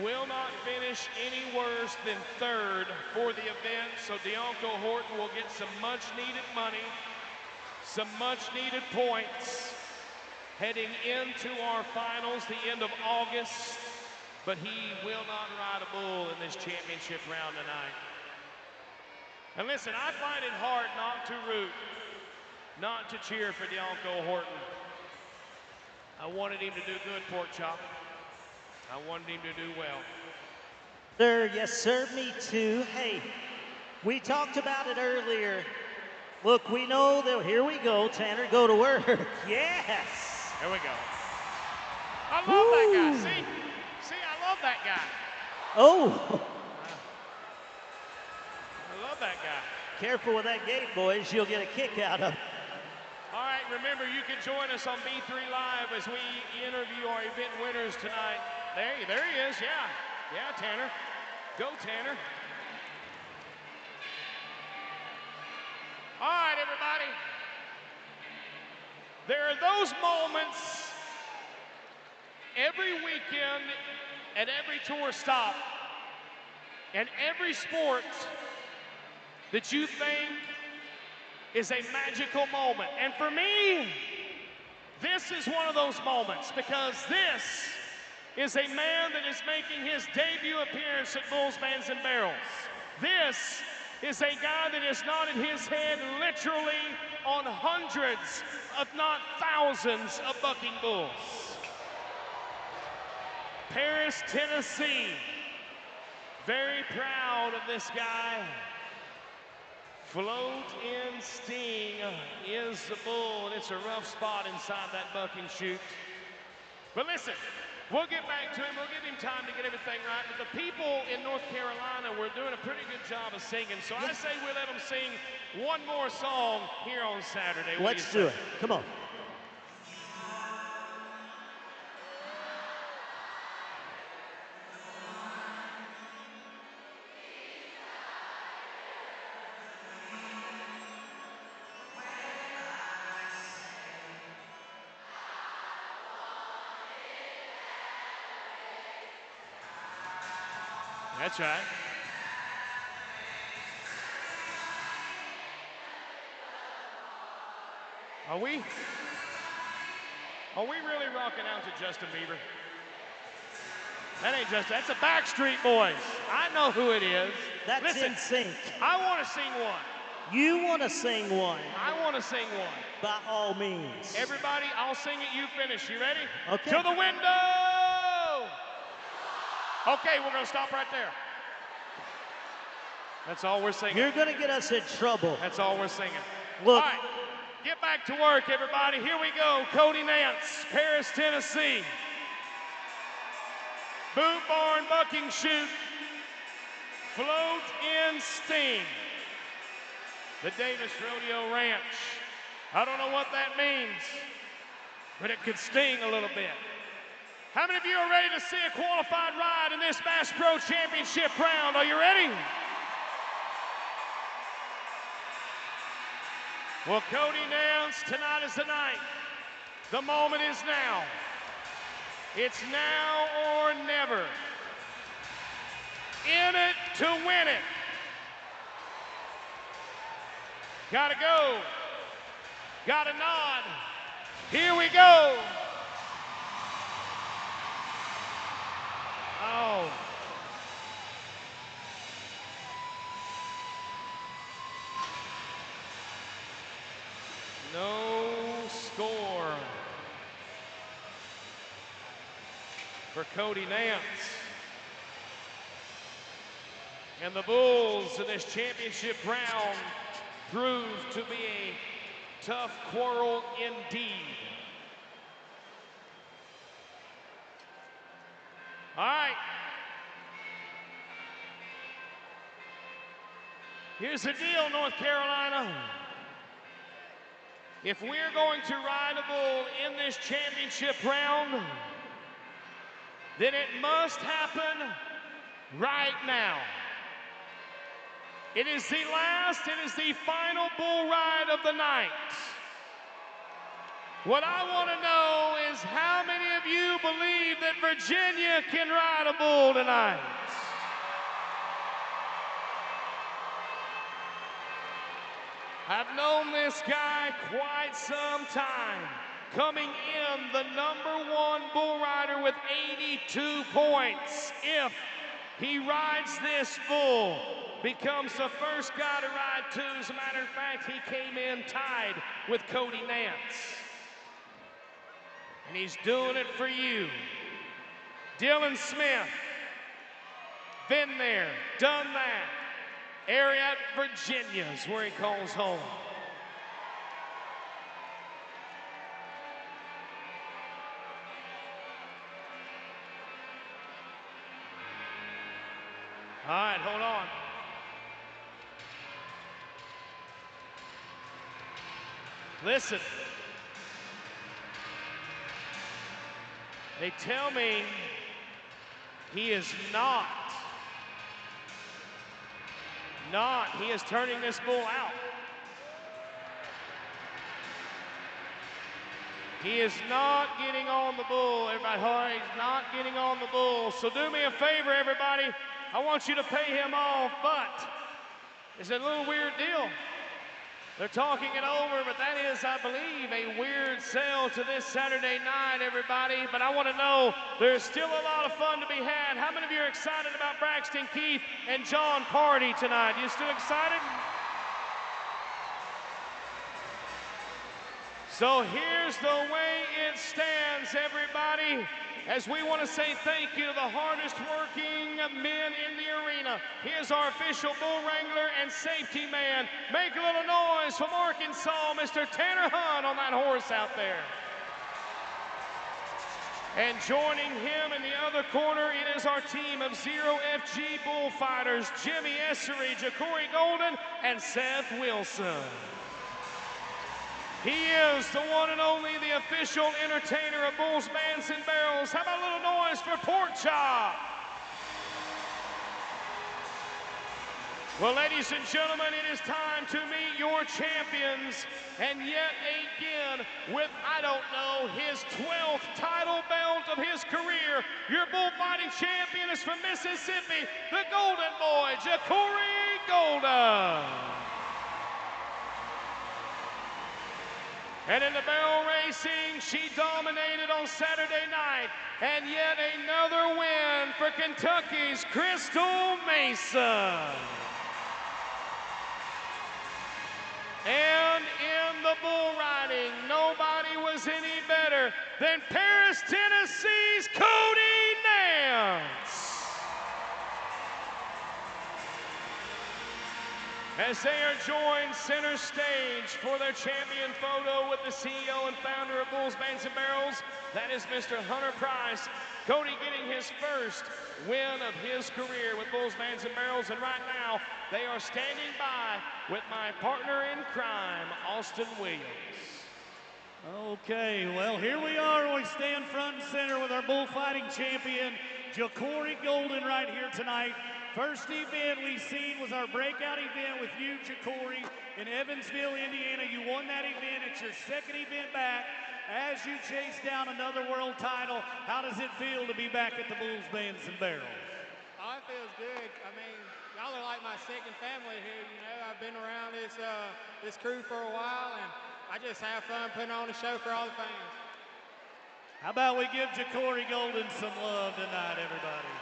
Will not finish any worse than third for the event, so Deonko Horton will get some much-needed money, some much-needed points heading into our finals the end of August, but he will not ride a bull in this championship round tonight. And listen, I find it hard not to root, not to cheer for Deonko Horton. I wanted him to do good, Pork Chop. I wanted him to do well. Sir, yes, sir, me too. Hey, we talked about it earlier. Look, we know that, here we go, Tanner, go to work. Yes! There we go. I love that guy. See, I love that guy. Oh! I love that guy. Careful with that gate, boys. You'll get a kick out of it. All right, remember, you can join us on B3 Live as we interview our event winners tonight. There he is, yeah. Yeah, Tanner. Go, Tanner. All right, everybody. There are those moments every weekend at every tour stop and every sport that you think is a magical moment. And for me, this is one of those moments because this is a man that is making his debut appearance at Bulls, Bands, and Barrels. This is a guy that has nodded his head literally on hundreds, if not thousands, of bucking bulls. Paris, Tennessee. Very proud of this guy. Float in Sting is the bull, and it's a rough spot inside that bucking chute. But listen, we'll get back to him. We'll give him time to get everything right. But the people in North Carolina were doing a pretty good job of singing, so I say we let them sing one more song here on Saturday. Let's do it. Come on. That's right. Are we really rocking out to Justin Bieber? That ain't Justin, that's the Backstreet Boys. I know who it is. That's Listen, in sync. I want to sing one. You want to sing one? I want to sing one. By all means. Everybody, I'll sing it, you finish. You ready? Okay. To the window! Okay, we're going to stop right there. That's all we're singing. You're going to get us in trouble. That's all we're singing. Look. All right, get back to work, everybody. Here we go. Cody Nance, Paris, Tennessee. Boot Barn Bucking Chute, Float in Steam. The Davis Rodeo Ranch. I don't know what that means, but it could sting a little bit. How many of you are ready to see a qualified ride in this Bass Pro Championship round? Are you ready? Well, Cody Nance, tonight is the night. The moment is now. It's now or never. In it to win it. Gotta go. Gotta nod. Here we go. Oh. No score for Cody Nance. And the Bulls in this championship round proved to be a tough quarrel indeed. All right. Here's the deal, North Carolina. If we're going to ride a bull in this championship round, then it must happen right now. It is the last, it is the final bull ride of the night. What I want to know is how many of you believe that Virginia can ride a bull tonight? I've known this guy quite some time. Coming in the #1 bull rider with 82 points. If he rides this bull, becomes the first guy to ride two. As a matter of fact, he came in tied with Cody Nance. And he's doing it for you. Dylan Smith, been there, done that. Ariat, Virginia is where he calls home. All right, hold on. Listen. They tell me he is not. He is turning this bull out. He is not getting on the bull, everybody. He's not getting on the bull. So do me a favor, everybody. I want you to pay him off, but it's a little weird deal. They're talking it over, but that is, I believe, a weird sell to this Saturday night, everybody. But I want to know, there's still a lot of fun to be had. How many of you are excited about Braxton Keith and John Party tonight? You still excited? So here's the way it stands, everybody. As we want to say thank you to the hardest working men in the arena. Here's our official bull wrangler and safety man. Make a little noise from Arkansas, Mr. Tanner Hunt on that horse out there. And joining him in the other corner, it is our team of 0FG bullfighters, Jimmy Essery, Ja'Cory Golden, and Seth Wilson. He is the one and only, the official entertainer of Bulls, Bands, and Barrels. How about a little noise for Pork Chop? Well, ladies and gentlemen, it is time to meet your champions. And yet again, with, I don't know, his 12th title belt of his career, your bullfighting champion is from Mississippi, the Golden Boy, Ja'Cory Golden. And in the barrel racing, she dominated on Saturday night. And yet another win for Kentucky's Crystal Mason. And in the bull riding, nobody was any better than Paris, Tennessee's Cody Nance. As they are joined center stage for their champion photo with the CEO and founder of Bulls, Bands, and Barrels, that is Mr. Hunter Price. Cody getting his first win of his career with Bulls, Bands, and Barrels, and right now they are standing by with my partner in crime, Austin Williams. Okay, well, here we are. We stand front and center with our bullfighting champion, Ja'Cory Golden, right here tonight. First event we've seen was our breakout event with you, Ja'Cory, in Evansville, Indiana. You won that event. It's your second event back as you chase down another world title. How does it feel to be back at the Bulls, Bands, and Barrels? Oh, it feels good. I mean, y'all are like my second family here, you know. I've been around this crew for a while, and I just have fun putting on a show for all the fans. How about we give Ja'Cory Golden some love tonight, everybody?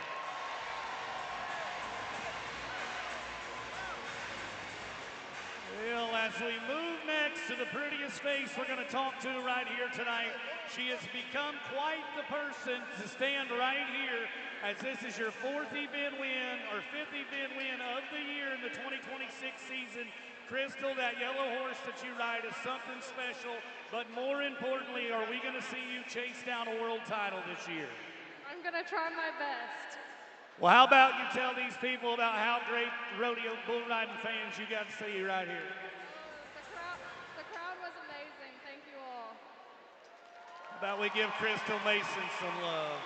Well, as we move next to the prettiest face we're going to talk to right here tonight, she has become quite the person to stand right here, as this is your fourth event win, or fifth event win of the year in the 2026 season. Crystal, that yellow horse that you ride is something special, but more importantly, are we going to see you chase down a world title this year? I'm going to try my best. Well, how about you tell these people about how great rodeo bull riding fans you got to see right here? The crowd was amazing. Thank you all. How about we give Crystal Mason some love?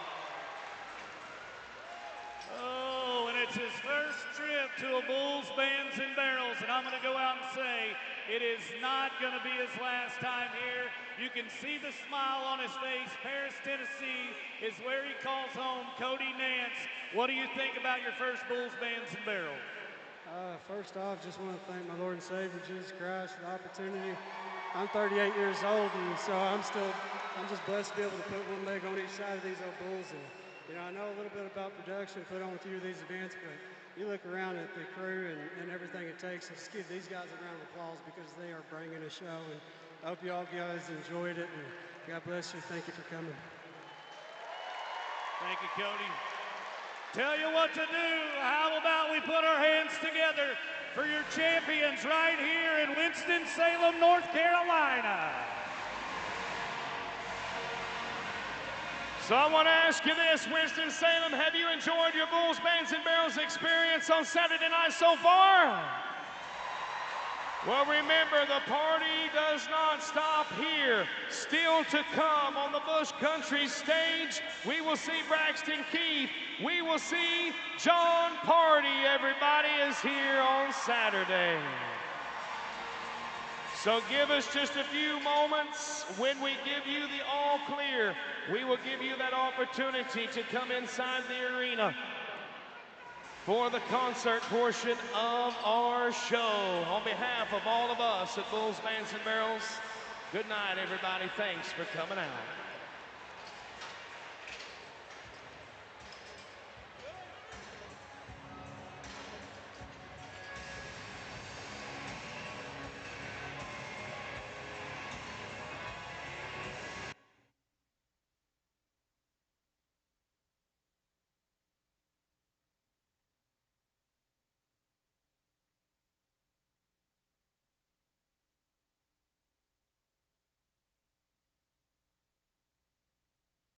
Oh, and it's his first trip to a Bulls, Bands, and Barrels, and I'm going to go out and say it is not going to be his last time here. You can see the smile on his face. Paris, Tennessee is where he calls home. Cody Nance, what do you think about your first Bulls, Bands, and Barrels? First off, just want to thank my Lord and Savior, Jesus Christ, for the opportunity. I'm 38 years old, and so I'm just blessed to be able to put one leg on each side of these old bulls. And, you know, I know a little bit about production, put on a few of these events, but you look around at the crew and everything it takes. Let's give these guys a round of applause because they are bringing a show. And I hope you all guys enjoyed it, and God bless you. Thank you for coming. Thank you, Cody. Tell you what to do. How about we put our hands together for your champions right here in Winston-Salem, North Carolina. So I want to ask you this, Winston-Salem, have you enjoyed your Bulls, Bands, and Barrels experience on Saturday night so far? Well, remember, the party does not stop here. Still to come on the Busch Country stage, we will see Braxton Keith. We will see John Party. Everybody is here on Saturday. So give us just a few moments. When we give you the all clear, we will give you that opportunity to come inside the arena for the concert portion of our show. On behalf of all of us at Bulls, Bands, and Barrels, good night, everybody. Thanks for coming out.